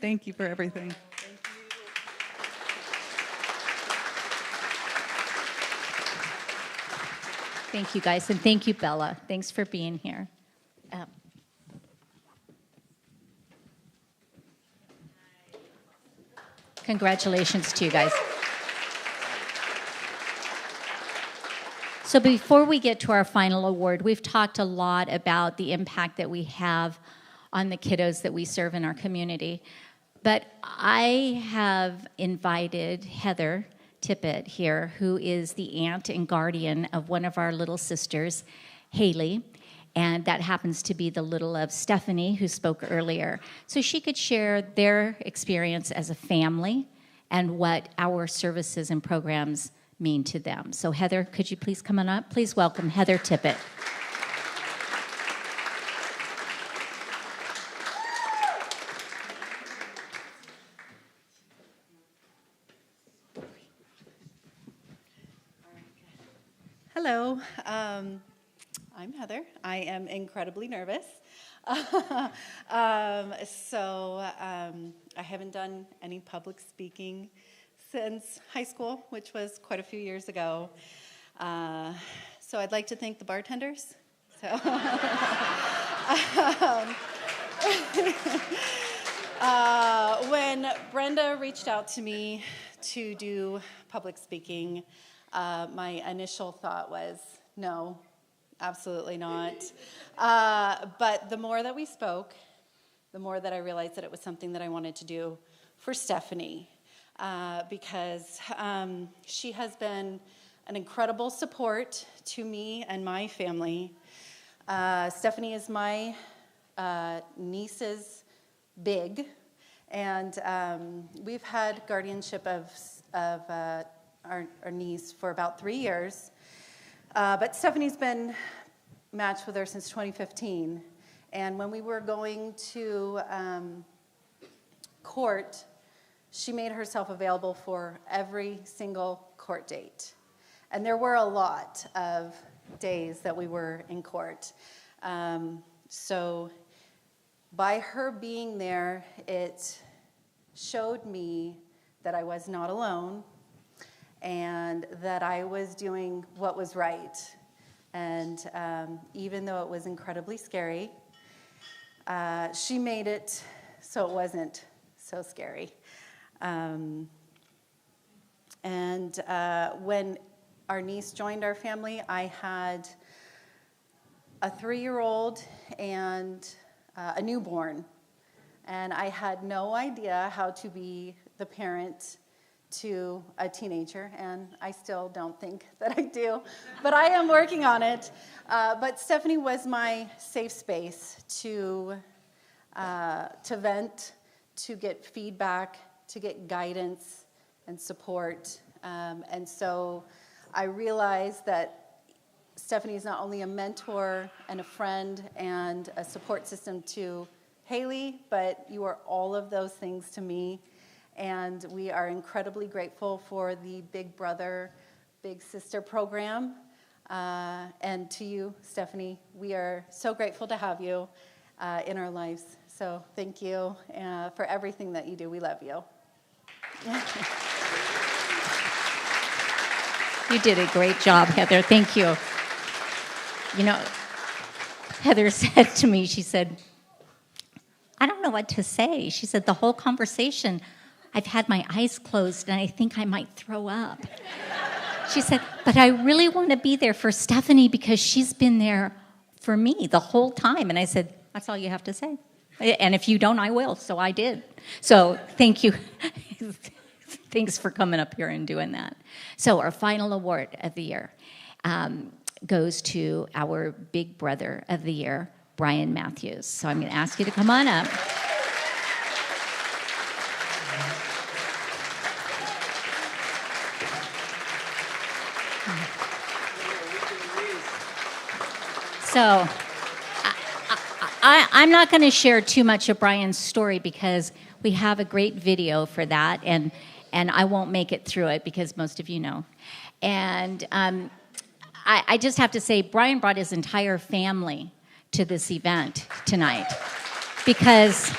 I: Thank you for everything.
B: Thank you, guys, and thank you, Bella. Thanks for being here. Congratulations to you guys. So before we get to our final award, we've talked a lot about the impact that we have on the kiddos that we serve in our community. But I have invited Heather Tippett here, who is the aunt and guardian of one of our little sisters, Haley, and that happens to be the little of Stephanie, who spoke earlier. So she could share their experience as a family and what our services and programs mean to them. So Heather, could you please come on up? Please welcome Heather Tippett.
J: Hello, I'm Heather. I am incredibly nervous. I haven't done any public speaking since high school, which was quite a few years ago. So I'd like to thank the bartenders. When Brenda reached out to me to do public speaking, my initial thought was, no, absolutely not. But the more that we spoke, the more that I realized that it was something that I wanted to do for Stephanie, because she has been an incredible support to me and my family. Stephanie is my niece's big, and we've had guardianship of our niece for about 3 years. But Stephanie's been matched with her since 2015. And when we were going to court, she made herself available for every single court date. And there were a lot of days that we were in court. So by her being there, it showed me that I was not alone and that I was doing what was right. And even though it was incredibly scary, she made it so it wasn't so scary. And when our niece joined our family, I had a 3-year-old and a newborn. And I had no idea how to be the parent to a teenager, and I still don't think that I do, but I am working on it. But Stephanie was my safe space to vent, to get feedback, to get guidance and support. And so I realized that Stephanie is not only a mentor and a friend and a support system to Haley, but you are all of those things to me. And we are incredibly grateful for the Big Brother, Big Sister program. And to you, Stephanie, we are so grateful to have you in our lives. So thank you for everything that you do. We love you.
B: You did a great job, Heather. Thank you. You know, Heather said to me, she said, I don't know what to say. She said, the whole conversation, I've had my eyes closed and I think I might throw up. She said, but I really want to be there for Stephanie because she's been there for me the whole time. And I said, that's all you have to say. And if you don't, I will. So I did. So thank you. Thanks for coming up here and doing that. So our final award of the year goes to our Big Brother of the Year, Brian Matthews. So I'm going to ask you to come on up. So I'm not going to share too much of Brian's story because we have a great video for that, and I won't make it through it because most of you know. And I just have to say, Brian brought his entire family to this event tonight because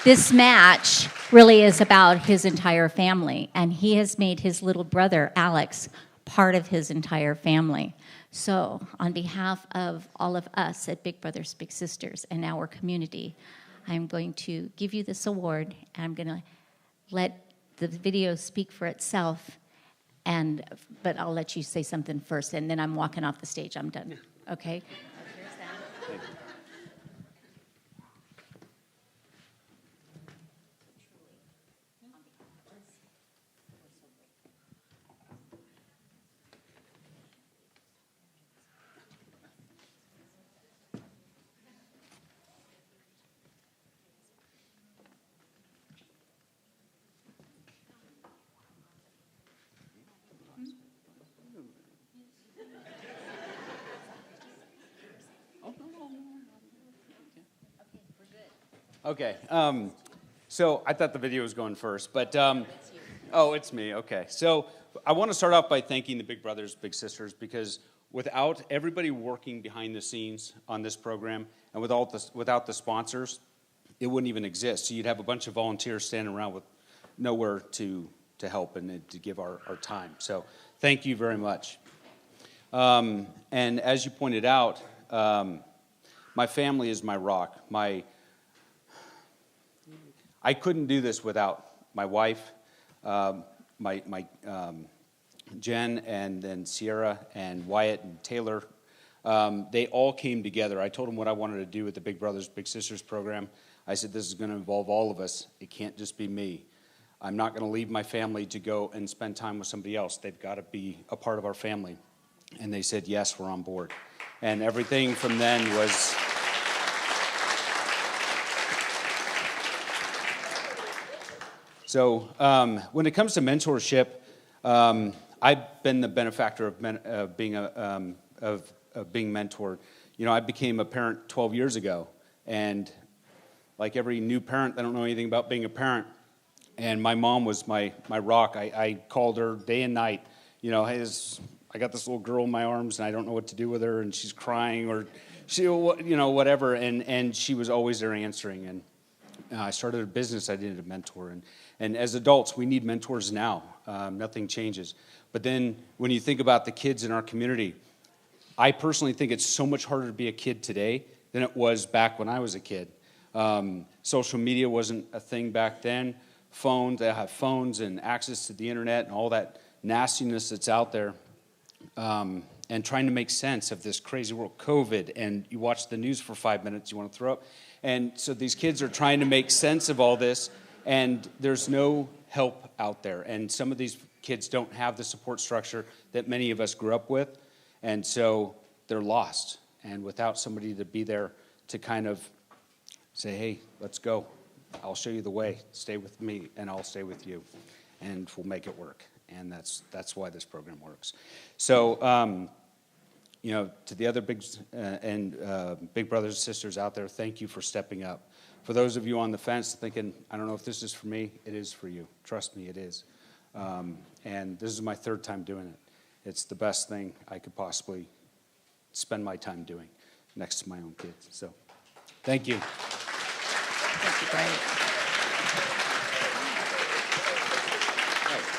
B: this match really is about his entire family, and he has made his little brother, Alex, part of his entire family. So on behalf of all of us at Big Brothers Big Sisters and our community, I'm going to give you this award, and I'm going to let the video speak for itself, but I'll let you say something first, and then I'm walking off the stage. I'm done. Okay? Here's that.
K: Thank you. Okay, so I thought the video was going first, but, oh, it's me, okay. So I want to start off by thanking the Big Brothers, Big Sisters, because without everybody working behind the scenes on this program, and without the sponsors, it wouldn't even exist. So you'd have a bunch of volunteers standing around with nowhere to help and to give our time. So thank you very much. And as you pointed out, my family is my rock. I couldn't do this without my wife, my Jen, and then Sierra and Wyatt and Taylor. They all came together. I told them what I wanted to do with the Big Brothers Big Sisters program. I said, this is going to involve all of us. It can't just be me. I'm not going to leave my family to go and spend time with somebody else. They've got to be a part of our family. And they said, yes, we're on board. And everything from then was... So when it comes to mentorship, I've been the benefactor of being mentored. I became a parent 12 years ago, and like every new parent, I don't know anything about being a parent. And my mom was my rock. I called her day and night. Hey, I got this little girl in my arms, and I don't know what to do with her, and she's crying, or whatever. And she was always there answering. And I started a business. I needed a mentor. And as adults, we need mentors now. Nothing changes. But then when you think about the kids in our community, I personally think it's so much harder to be a kid today than it was back when I was a kid. Social media wasn't a thing back then. They have phones and access to the internet and all that nastiness that's out there. And trying to make sense of this crazy world, COVID, and you watch the news for 5 minutes, you want to throw up. And so these kids are trying to make sense of all this, and there's no help out there. And some of these kids don't have the support structure that many of us grew up with, and so they're lost. And without somebody to be there to kind of say, hey, let's go. I'll show you the way. Stay with me, and I'll stay with you, and we'll make it work. And that's why this program works. So, to the other big brothers and sisters out there, thank you for stepping up. For those of you on the fence thinking, I don't know if this is for me, it is for you. Trust me, it is. And this is my third time doing it. It's the best thing I could possibly spend my time doing next to my own kids. So, thank you.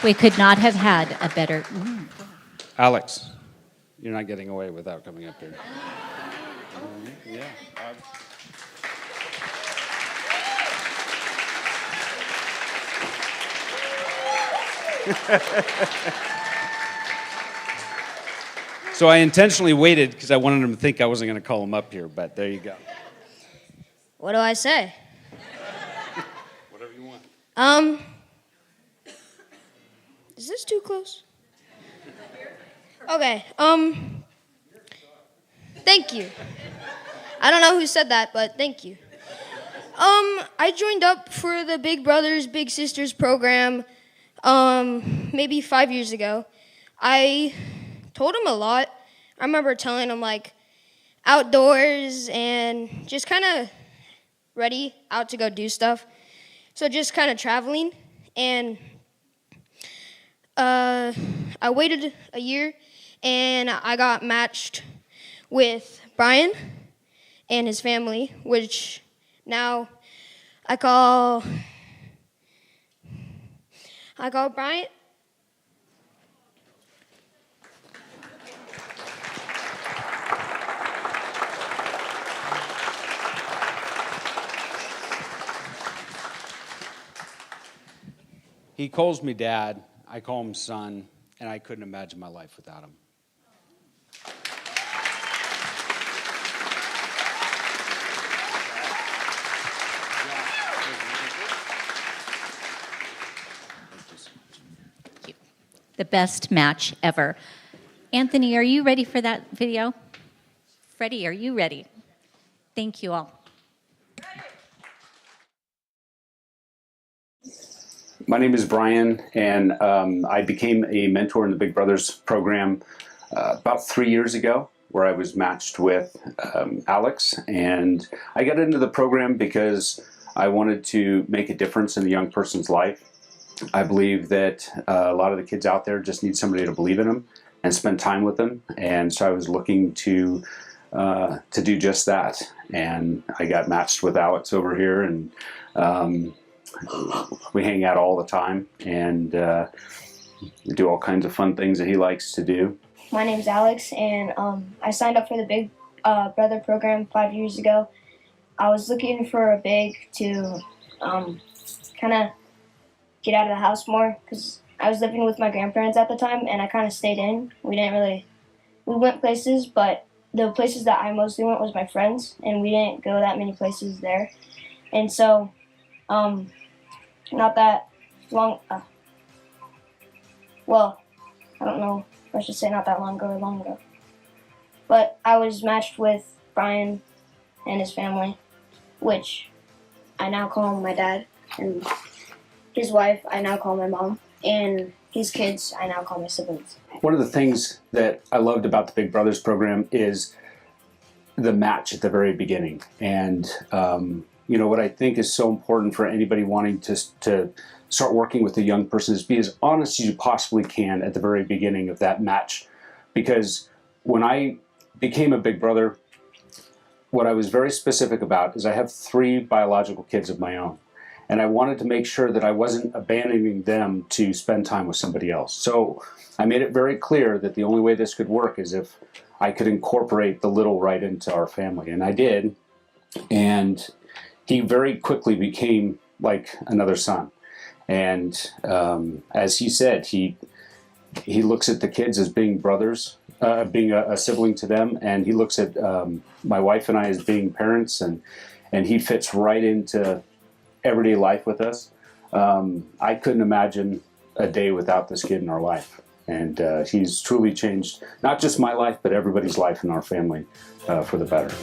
B: We could not have had a better.
K: Alex, you're not getting away without coming up here. Yeah. So I intentionally waited because I wanted him to think I wasn't going to call him up here, but there you go.
L: What do I say?
K: Whatever you want.
L: Is this too close? Okay, thank you. I don't know who said that, but thank you. I joined up for the Big Brothers Big Sisters program, maybe 5 years ago. I told him a lot. I remember telling him, outdoors and just kind of ready out to go do stuff. So just kind of traveling. And I waited a year, and I got matched with Brian and his family, which now I call Brian.
K: He calls me dad, I call him son, and I couldn't imagine my life without him.
B: The best match ever. Anthony, are you ready for that video? Freddie, are you ready? Thank you all.
M: My name is Brian, and I became a mentor in the Big Brothers program about 3 years ago, where I was matched with Alex. And I got into the program because I wanted to make a difference in a young person's life. I believe that a lot of the kids out there just need somebody to believe in them and spend time with them. And so I was looking to do just that. And I got matched with Alex over here, and we hang out all the time, and we do all kinds of fun things that he likes to do.
L: My name's Alex, and I signed up for the Big Brother program 5 years ago. I was looking for a big to kind of get out of the house more, because I was living with my grandparents at the time, and I kind of stayed in. We went places, but the places that I mostly went was my friends, and we didn't go that many places there. And so, not that long, well, I don't know if I should say not that long ago or long ago. But I was matched with Brian and his family, which I now call my dad, and his wife I now call my mom, and his kids I now call my siblings.
M: One of the things that I loved about the Big Brothers program is the match at the very beginning. And what I think is so important for anybody wanting to start working with a young person is be as honest as you possibly can at the very beginning of that match. Because when I became a big brother, what I was very specific about is I have 3 biological kids of my own. And I wanted to make sure that I wasn't abandoning them to spend time with somebody else. So I made it very clear that the only way this could work is if I could incorporate the little right into our family. And I did. And he very quickly became like another son. And as he said, he looks at the kids as being brothers, being a sibling to them. And he looks at my wife and I as being parents. And he fits right into everyday life with us. I couldn't imagine a day without this kid in our life. And he's truly changed not just my life, but everybody's life in our family for the better.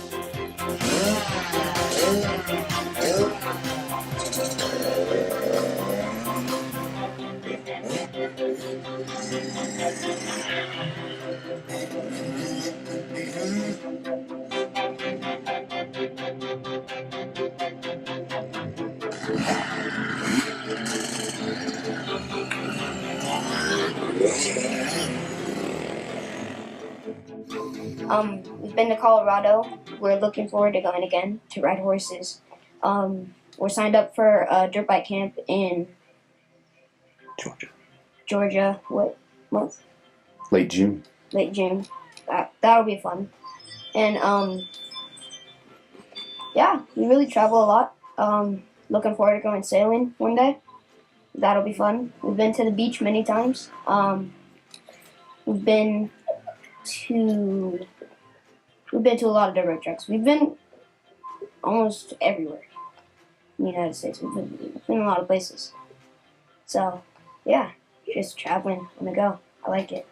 L: We've been to Colorado. We're looking forward to going again to ride horses. We're signed up for a dirt bike camp in Georgia. What month?
M: Late June.
L: Late June. That'll be fun. And yeah, we really travel a lot. Looking forward to going sailing one day. That'll be fun. We've been to the beach many times. We've been to a lot of dirt bike tracks. We've been almost everywhere in the United States. We've been in a lot of places. So, yeah, just traveling on the go. I like it.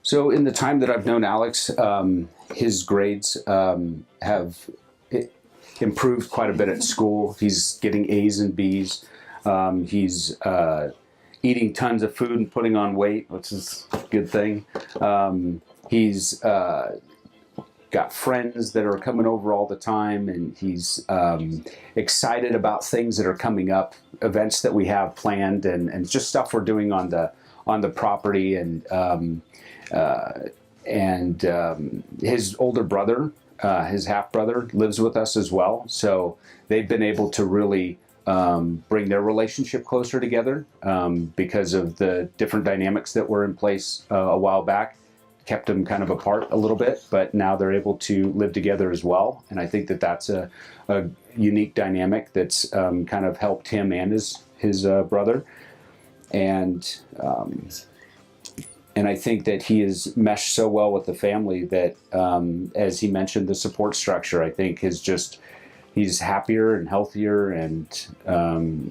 M: So in the time that I've known Alex, his grades have improved quite a bit at school. He's getting A's and B's. He's eating tons of food and putting on weight, which is a good thing. He's got friends that are coming over all the time, and he's excited about things that are coming up, events that we have planned, and just stuff we're doing on the property. And his older brother, his half brother, lives with us as well. So they've been able to really bring their relationship closer together because of the different dynamics that were in place a while back. Kept them kind of apart a little bit, but now they're able to live together as well. And I think that that's a unique dynamic that's kind of helped him and his brother. And I think that he has meshed so well with the family that, as he mentioned, the support structure, I think, is just, he's happier and healthier and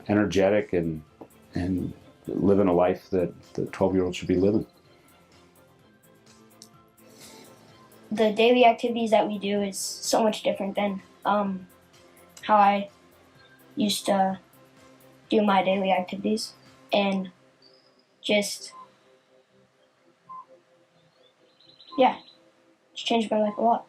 M: energetic and living a life that the 12-year-old should be living.
L: The daily activities that we do is so much different than how I used to do my daily activities, and just, yeah, it's changed my life a lot.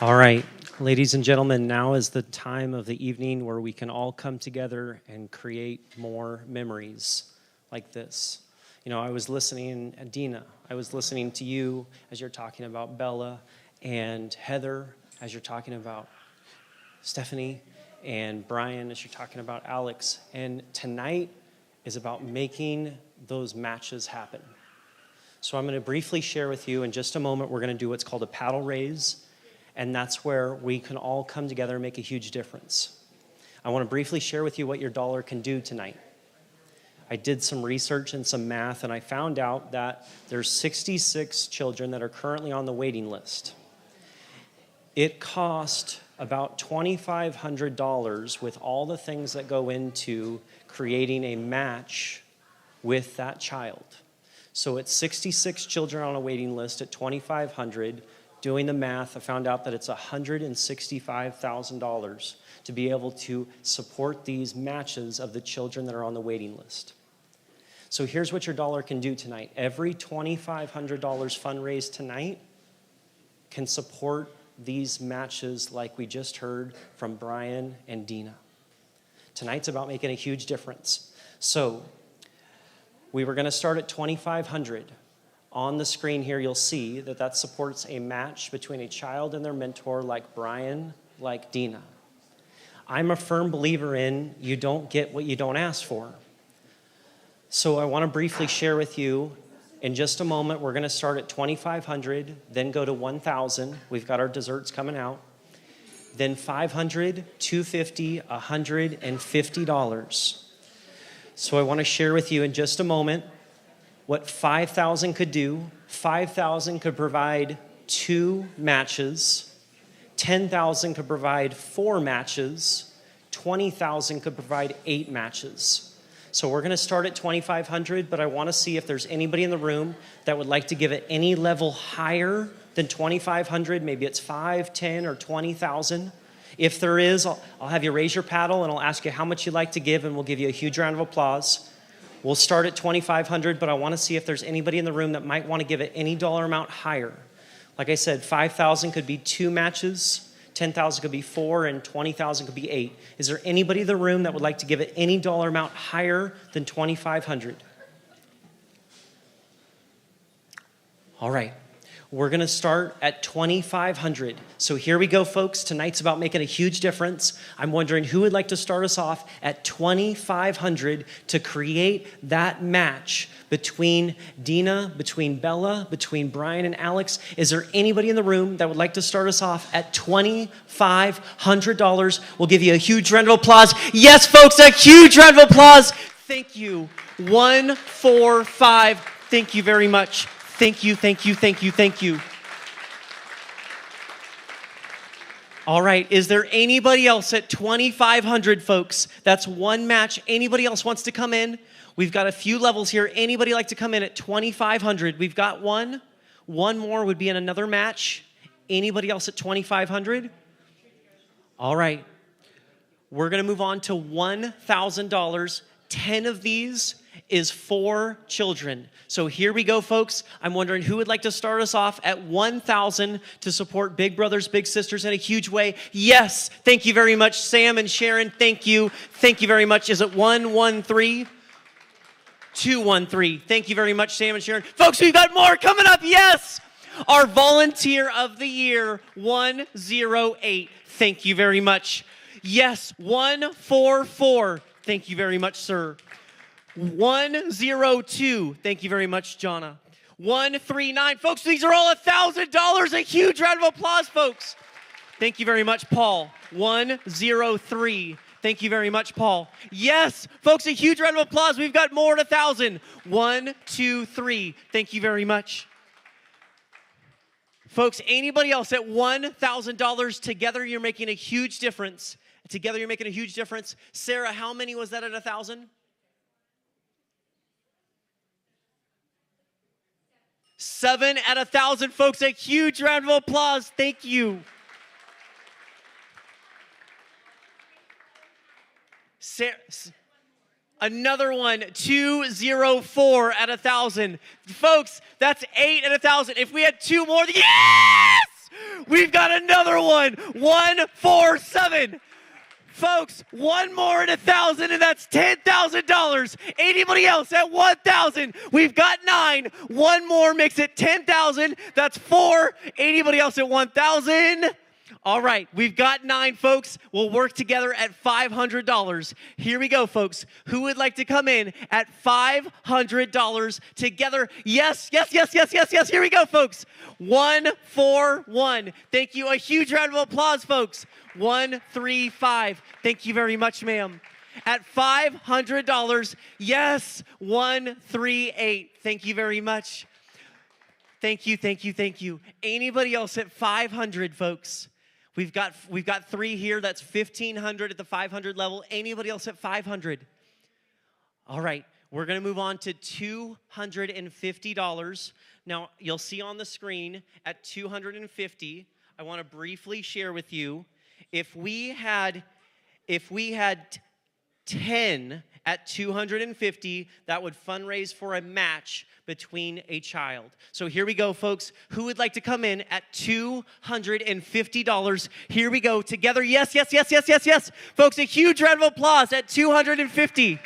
A: All right, ladies and gentlemen, now is the time of the evening where we can all come together and create more memories like this. You know, I was listening, Dina, I was listening to you as you're talking about Bella, and Heather as you're talking about Stephanie, and Brian as you're talking about Alex. And tonight is about making those matches happen. So I'm going to briefly share with you in just a moment, we're going to do what's called a paddle raise. And that's where we can all come together and make a huge difference. I want to briefly share with you what your dollar can do tonight. I did some research and some math, and I found out that there's 66 children that are currently on the waiting list. It cost about $2,500 with all the things that go into creating a match with that child. So it's 66 children on a waiting list at $2,500. Doing the math, I found out that it's $165,000 to be able to support these matches of the children that are on the waiting list. So here's what your dollar can do tonight. Every $2,500 fundraised tonight can support these matches like we just heard from Brian and Dina. Tonight's about making a huge difference. So we were going to start at $2,500. On the screen here, you'll see that that supports a match between a child and their mentor like Brian, like Dina. I'm a firm believer in you don't get what you don't ask for. So I want to briefly share with you, in just a moment, we're going to start at $2,500, then go to $1,000. We've got our desserts coming out. Then $500, $250, $150. So I want to share with you in just a moment what $5,000 could do. $5,000 could provide 2 matches. $10,000 could provide 4 matches. $20,000 could provide 8 matches. So we're going to start at $2,500, but I want to see if there's anybody in the room that would like to give it any level higher than $2,500. Maybe it's 5, 10, or 20,000. If there is, I'll have you raise your paddle and I'll ask you how much you'd like to give, and we'll give you a huge round of applause. We'll start at $2,500, but I want to see if there's anybody in the room that might want to give it any dollar amount higher. Like I said, $5,000 could be 2 matches, $10,000 could be 4, and $20,000 could be 8. Is there anybody in the room that would like to give it any dollar amount higher than $2,500? All right. We're going to start at $2,500. So here we go, folks. Tonight's about making a huge difference. I'm wondering who would like to start us off at $2,500 to create that match between Dina, between Bella, between Brian and Alex. Is there anybody in the room that would like to start us off at $2,500? We'll give you a huge round of applause. Yes, folks, a huge round of applause. Thank you. 1, 4, 5. Thank you very much. Thank you, thank you, thank you, thank you. All right, is there anybody else at $2,500, folks? That's 1 match. Anybody else wants to come in? We've got a few levels here. Anybody like to come in at $2,500? We've got 1. 1 more would be in another match. Anybody else at $2,500? All right. We're going to move on to $1,000. 10 of these is 4 children. So here we go, folks. I'm wondering who would like to start us off at $1,000 to support Big Brothers, Big Sisters in a huge way. Yes, thank you very much, Sam and Sharon. Thank you. Thank you very much. Is it 113? 213. Thank you very much, Sam and Sharon. Folks, we've got more coming up. Yes. Our Volunteer of the Year, 108. Thank you very much. Yes, 144. Thank you very much, sir. 102. Thank you very much, Jonna. 139. Folks, these are all $1,000. A huge round of applause, folks. Thank you very much, Paul. 103. Thank you very much, Paul. Yes, folks, a huge round of applause. We've got more at 1,000. 1, 2, 3. Thank you very much. Folks, anybody else at $1,000? Together, you're making a huge difference. Together, you're making a huge difference. Sarah, how many was that at 1,000? 7 at 1,000, folks. A huge round of applause. Thank you. Another one, 204 at 1,000. Folks, that's 8 at 1,000. If we had 2 more, yes! We've got another one, 147. Folks, 1 more at 1,000, and that's $10,000. Anybody else at 1,000? We've got 9. 1 more makes it 10,000. That's 4. Anybody else at 1,000? All right, we've got 9, folks. We'll work together at $500. Here we go, folks. Who would like to come in at $500 together? Yes, yes, yes, yes, yes, yes. Here we go, folks. 141. Thank you. A huge round of applause, folks. 135. Thank you very much, ma'am. At $500, yes, 138. Thank you very much. Thank you, thank you, thank you. Anybody else at 500, folks? We've got 3 here. That's 1,500 at the 500 level. Anybody else at 500? All right, we're going to move on to $250. Now, you'll see on the screen at $250, I want to briefly share with you, if we had 10 at $250, that would fundraise for a match between a child. So here we go, folks. Who would like to come in at $250? Here we go, together. Yes, yes, yes, yes, yes, yes. Folks, a huge round of applause at $250.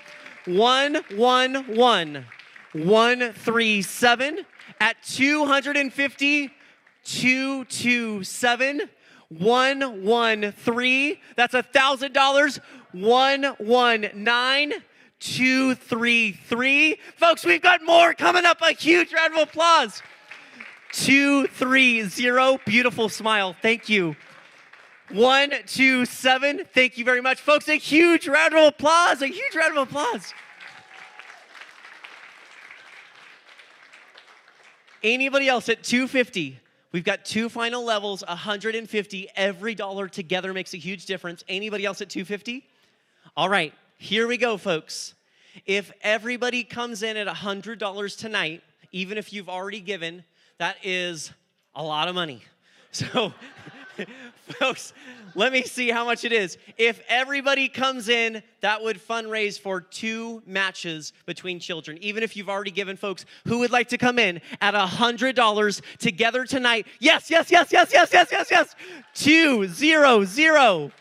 A: 111 137 at $250. 227 113. That's $1,000. 119 233. Folks, we've got more coming up. A huge round of applause. 230. Beautiful smile. Thank you. 127. Thank you very much. Folks, a huge round of applause. A huge round of applause. Anybody else at 250? We've got 2 final levels, 150. Every dollar together makes a huge difference. Anybody else at 250? All right, here we go, folks. If everybody comes in at $100 tonight, even if you've already given, that is a lot of money. So, folks, let me see how much it is. If everybody comes in, that would fundraise for 2 matches between children. Even if you've already given, folks, who would like to come in at $100 together tonight? Yes, yes, yes, yes, yes, yes, yes, yes. 200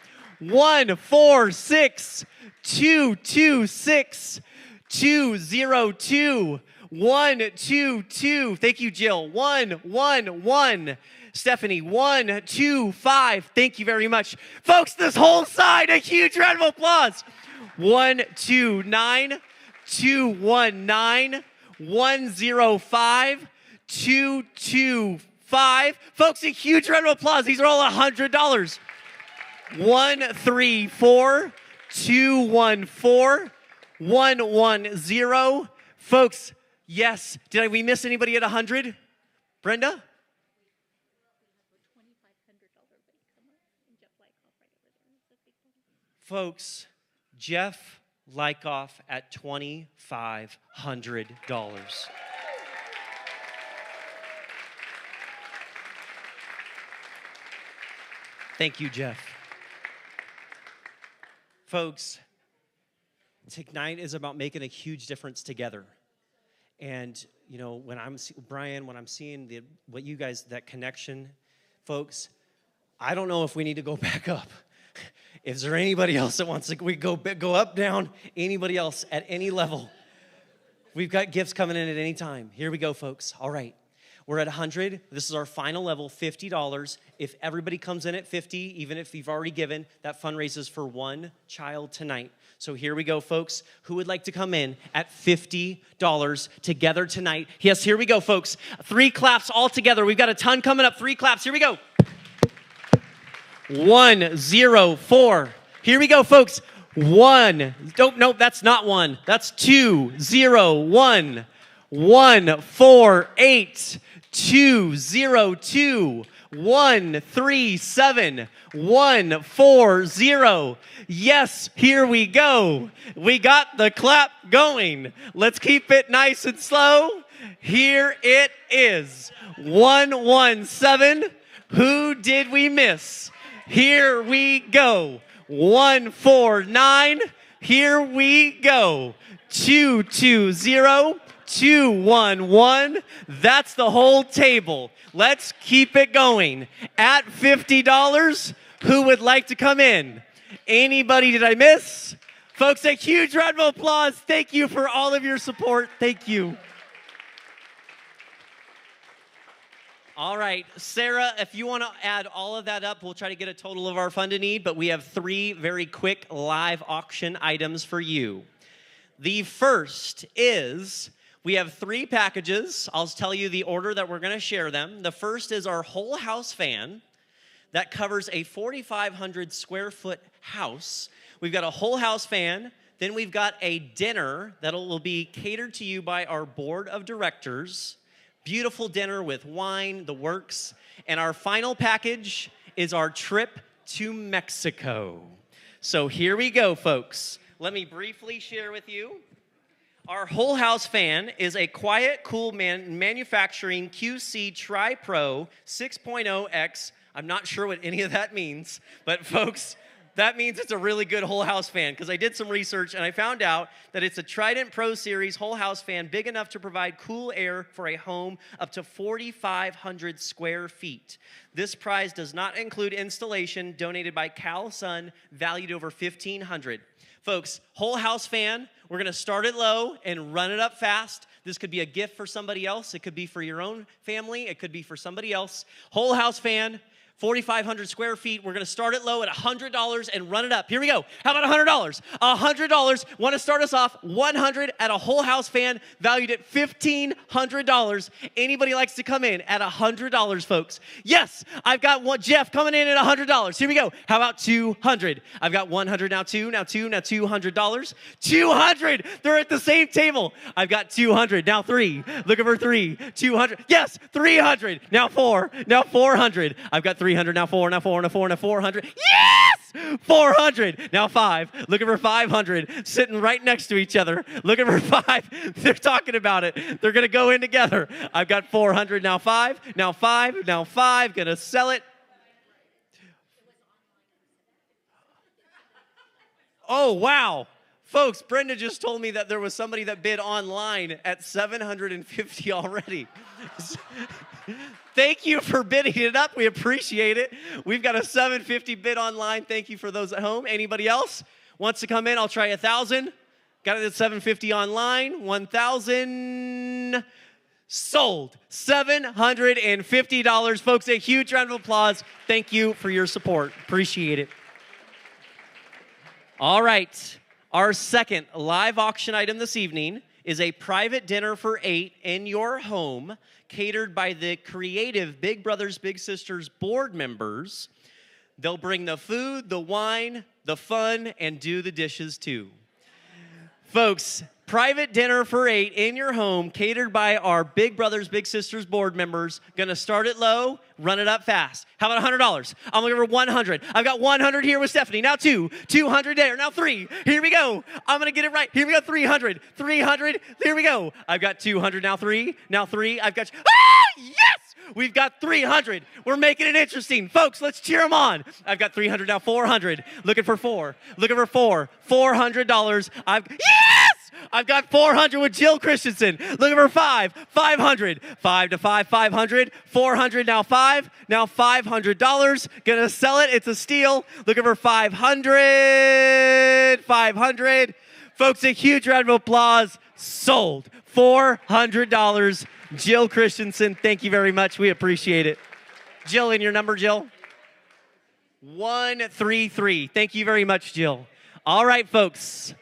A: 146 226 202 122. Thank you, Jill. 111. Stephanie, 125. Thank you very much. Folks, this whole side, a huge round of applause. 129 219 105 225. Folks, a huge round of applause. These are all $100. 134 214 110. Folks, yes. Did we miss anybody at 100? Brenda? Folks, Jeff Lykoff at $2,500. Thank you, Jeff. Folks, tonight is about making a huge difference together. And, you know, when I'm seeing what you guys, that connection, folks, I don't know if we need to go back up. Is there anybody else that wants to, we go up, down, anybody else at any level? We've got gifts coming in at any time. Here we go, folks. All right. We're at 100. This is our final level, $50. If everybody comes in at 50, even if you've already given, that fundraises for 1 child tonight. So here we go, folks. Who would like to come in at $50 together tonight? Yes, here we go, folks. 3 claps all together. We've got a ton coming up. 3 claps. Here we go. 104. Here we go, folks. 1. Nope, that's not 1. That's 201. 148. 202 137 140. Yes, here we go. We got the clap going. Let's keep it nice and slow. Here it is. 117. Who did we miss? Here we go. 149. Here we go. 220. 211. That's the whole table. Let's keep it going. At $50, who would like to come in? Anybody did I miss? Folks, a huge round of applause. Thank you for all of your support. Thank you. All right, Sarah, if you want to add all of that up, we'll try to get a total of our fund to need, but we have 3 very quick live auction items for you. The first is, we have 3 packages. I'll tell you the order that we're going to share them. The first is our whole house fan that covers a 4,500 square foot house. We've got a whole house fan. Then we've got a dinner that will be catered to you by our board of directors. Beautiful dinner with wine, the works. And our final package is our trip to Mexico. So here we go, folks. Let me briefly share with you. Our whole house fan is a quiet, cool manufacturing QC Tri-Pro 6.0X. I'm not sure what any of that means, but folks, that means it's a really good whole house fan because I did some research and I found out that it's a Trident Pro Series whole house fan big enough to provide cool air for a home up to 4,500 square feet. This prize does not include installation donated by Cal Sun, valued over $1,500. Folks, whole house fan, we're gonna start it low and run it up fast. This could be a gift for somebody else. It could be for your own family. It could be for somebody else. Whole house fan, 4,500 square feet. We're gonna start it low at $100 and run it up. Here we go. How about $100? $100. Want to start us off? 100 at a whole house fan valued at $1,500. Anybody likes to come in at $100, folks? Yes, I've got one. Jeff coming in at $100. Here we go. How about 200? I've got 100 now. Now $200. 200. They're at the same table. I've got 200 now. 3. Look over 3. 200. Yes, 300. Now 4. Now 400. I've got 300, now 4, now 4, now 4, now 400. Yes! 400. Now 5. Look over 500. Sitting right next to each other. Look over 5. They're talking about it. They're going to go in together. I've got 400, now 5, now 5, now 5. Going to sell it. Oh, wow. Folks, Brenda just told me that there was somebody that bid online at $750 already. Thank you for bidding it up. We appreciate it. We've got a $750 bid online. Thank you for those at home. Anybody else wants to come in? I'll try 1,000. Got it at $750 online. 1,000 sold. $750. Folks, a huge round of applause. Thank you for your support. Appreciate it. All right. Our second live auction item this evening is a private dinner for 8 in your home, catered by the creative Big Brothers Big Sisters board members. They'll bring the food, the wine, the fun, and do the dishes too. Folks, private dinner for 8 in your home, catered by our Big Brothers Big Sisters board members. Gonna start it low, run it up fast. How about $100? I'm looking for 100. I've got 100 here with Stephanie. Now 2, 200 there. Now 3. Here we go. I'm gonna get it right. Here we go. 300, 300. Here we go. I've got 200. Now 3. Now 3. I've got. Yes! We've got 300. We're making it interesting. Folks, let's cheer them on. I've got 300 now. 400. Looking for 4. Looking for 4. $400. Yes! I've got 400 with Jill Christensen. Looking for 5. 500. 5 to 5. 500. 400 now. 5. Now $500. Gonna sell it. It's a steal. Looking for 500. 500. Folks, a huge round of applause. Sold. $400. Jill Christensen, thank you very much. We appreciate it. Jill, in your number, Jill? 133. Thank you very much, Jill. All right, folks.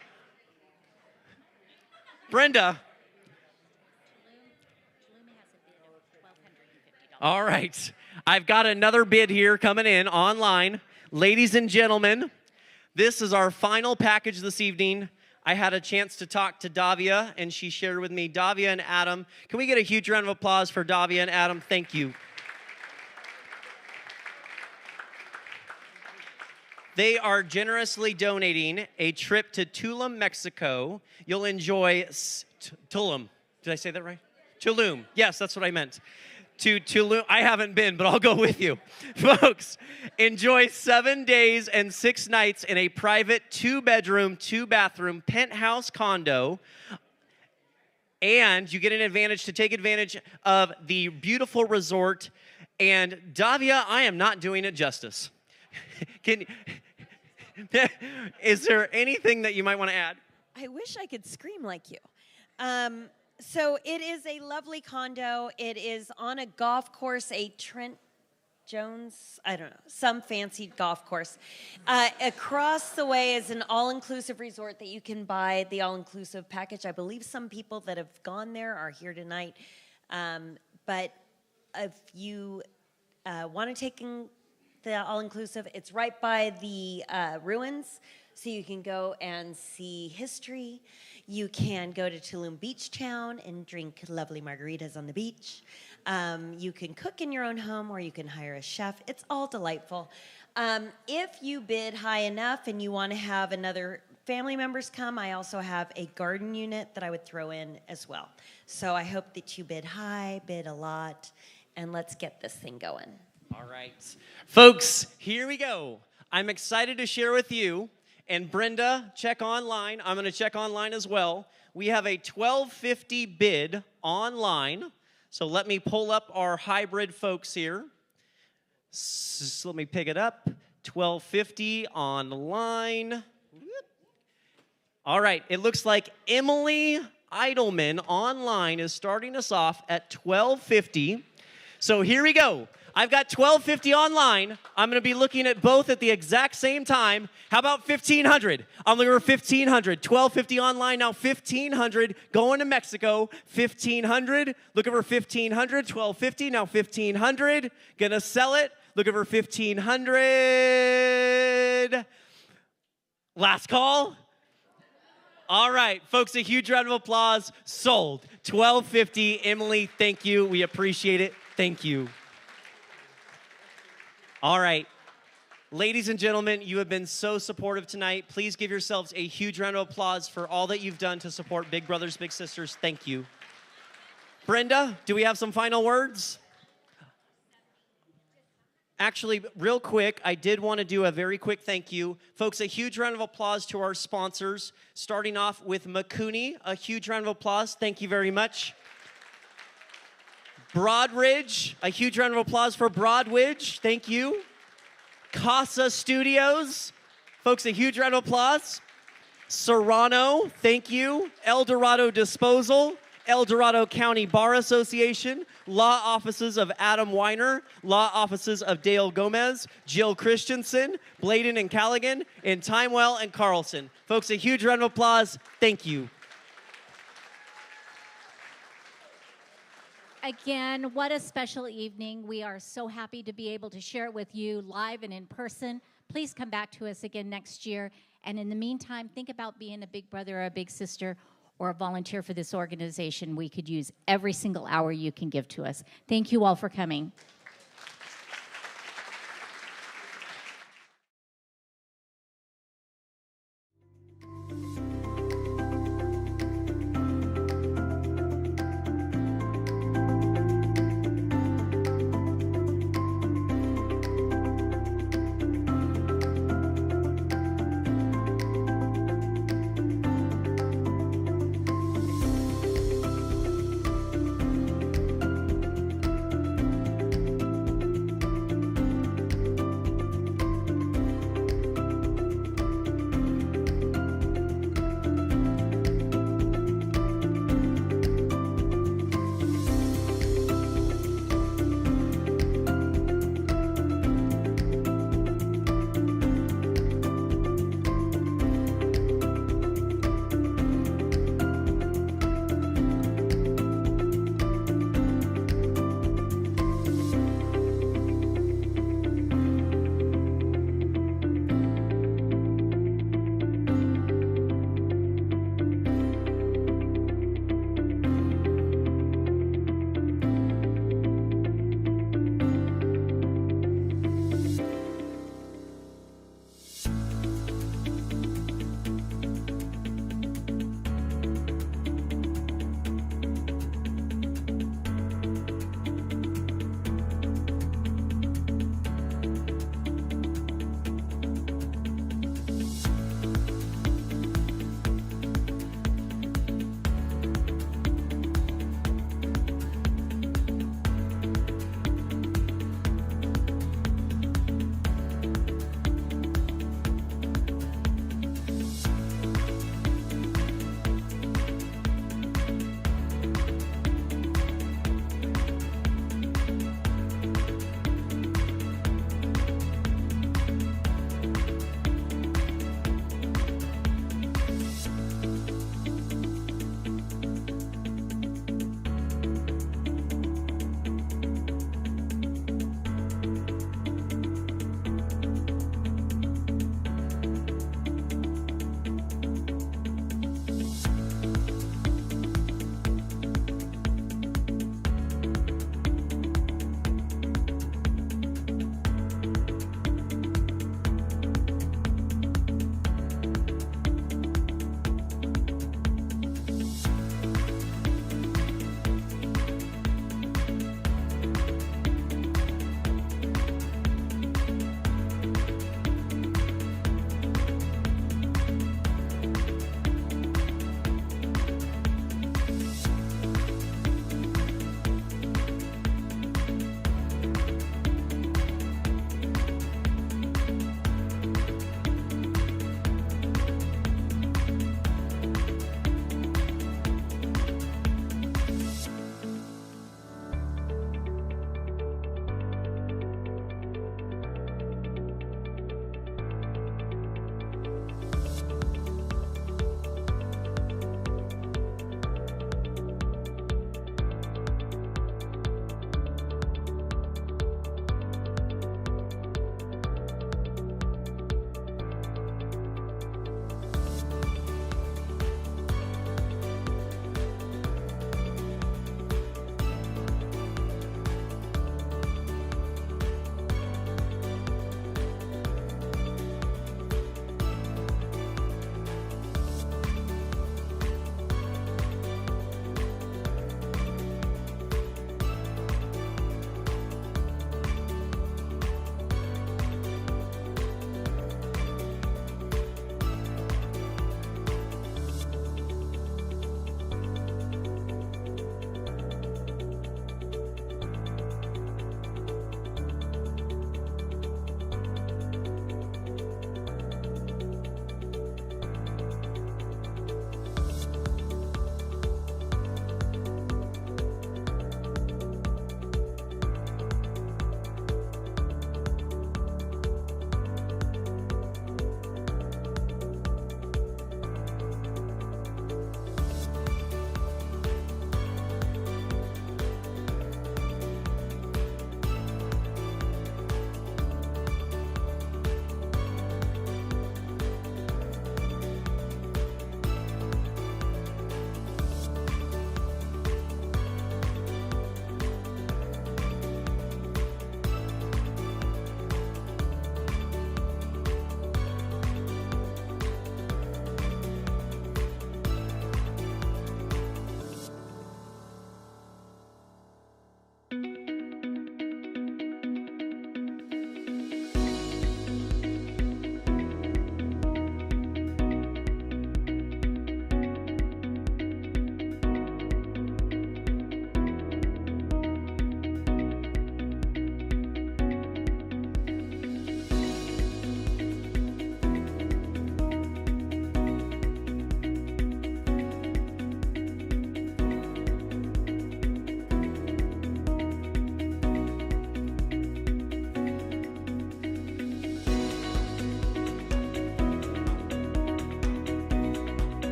A: Brenda. All right. I've got another bid here coming in online. Ladies and gentlemen, this is our final package this evening. I had a chance to talk to Davia, and she shared with me, Davia and Adam. Can we get a huge round of applause for Davia and Adam? Thank you. They are generously donating a trip to Tulum, Mexico. You'll enjoy Tulum. Did I say that right? Tulum. Yes, that's what I meant. To Tulum. I haven't been, but I'll go with you. Folks, enjoy 7 days and 6 nights in a private 2-bedroom, 2-bathroom penthouse condo. And you get an advantage to take advantage of the beautiful resort. And Davia, I am not doing it justice. Is there anything that you might want to add?
N: I wish I could scream like you. So it is a lovely condo. It is on a golf course, a Trent Jones, I don't know, some fancy golf course. Across the way is an all-inclusive resort that you can buy the all-inclusive package. I believe some people that have gone there are here tonight. But if you want to take the all-inclusive, it's right by the ruins, so you can go and see history. You can go to Tulum Beach Town and drink lovely margaritas on the beach. You can cook in your own home or you can hire a chef. It's all delightful. If you bid high enough and you want to have another family members come, I also have a garden unit that I would throw in as well. So I hope that you bid high, bid a lot, and let's get this thing going.
A: All right. Folks, here we go. I'm excited to share with you, and Brenda, check online. I'm going to check online as well. We have a $12.50 bid online. So let me pull up our hybrid folks here. So let me pick it up. $12.50 online. All right, it looks like Emily Eidelman online is starting us off at $12.50. So here we go. I've got $12.50 online. I'm going to be looking at both at the exact same time. How about $1,500? I'm looking for $1,500. $12.50 online, now $1,500. Going to Mexico, $1,500. Looking for $1,500. $12.50, now $1,500. Gonna sell it. Looking for $1,500. Last call. All right, folks, a huge round of applause. Sold. $12.50. Emily, thank you. We appreciate it. Thank you. All right. Ladies and gentlemen, you have been so supportive tonight. Please give yourselves a huge round of applause for all that you've done to support Big Brothers Big Sisters. Thank you. Brenda, do we have some final words? Actually, real quick, I did want to do a very quick thank you. Folks, a huge round of applause to our sponsors, starting off with McCooney. A huge round of applause. Thank you very much. Broadridge, a huge round of applause for Broadridge. Thank you. Casa Studios, folks, a huge round of applause. Serrano, thank you. El Dorado Disposal, El Dorado County Bar Association, law offices of Adam Weiner, law offices of Dale Gomez, Jill Christensen, Bladen and Callaghan, and Timewell and Carlson. Folks, a huge round of applause. Thank you.
B: Again, what a special evening. We are so happy to be able to share it with you live and in person. Please come back to us again next year. And in the meantime, think about being a big brother or a big sister or a volunteer for this organization. We could use every single hour you can give to us. Thank you all for coming.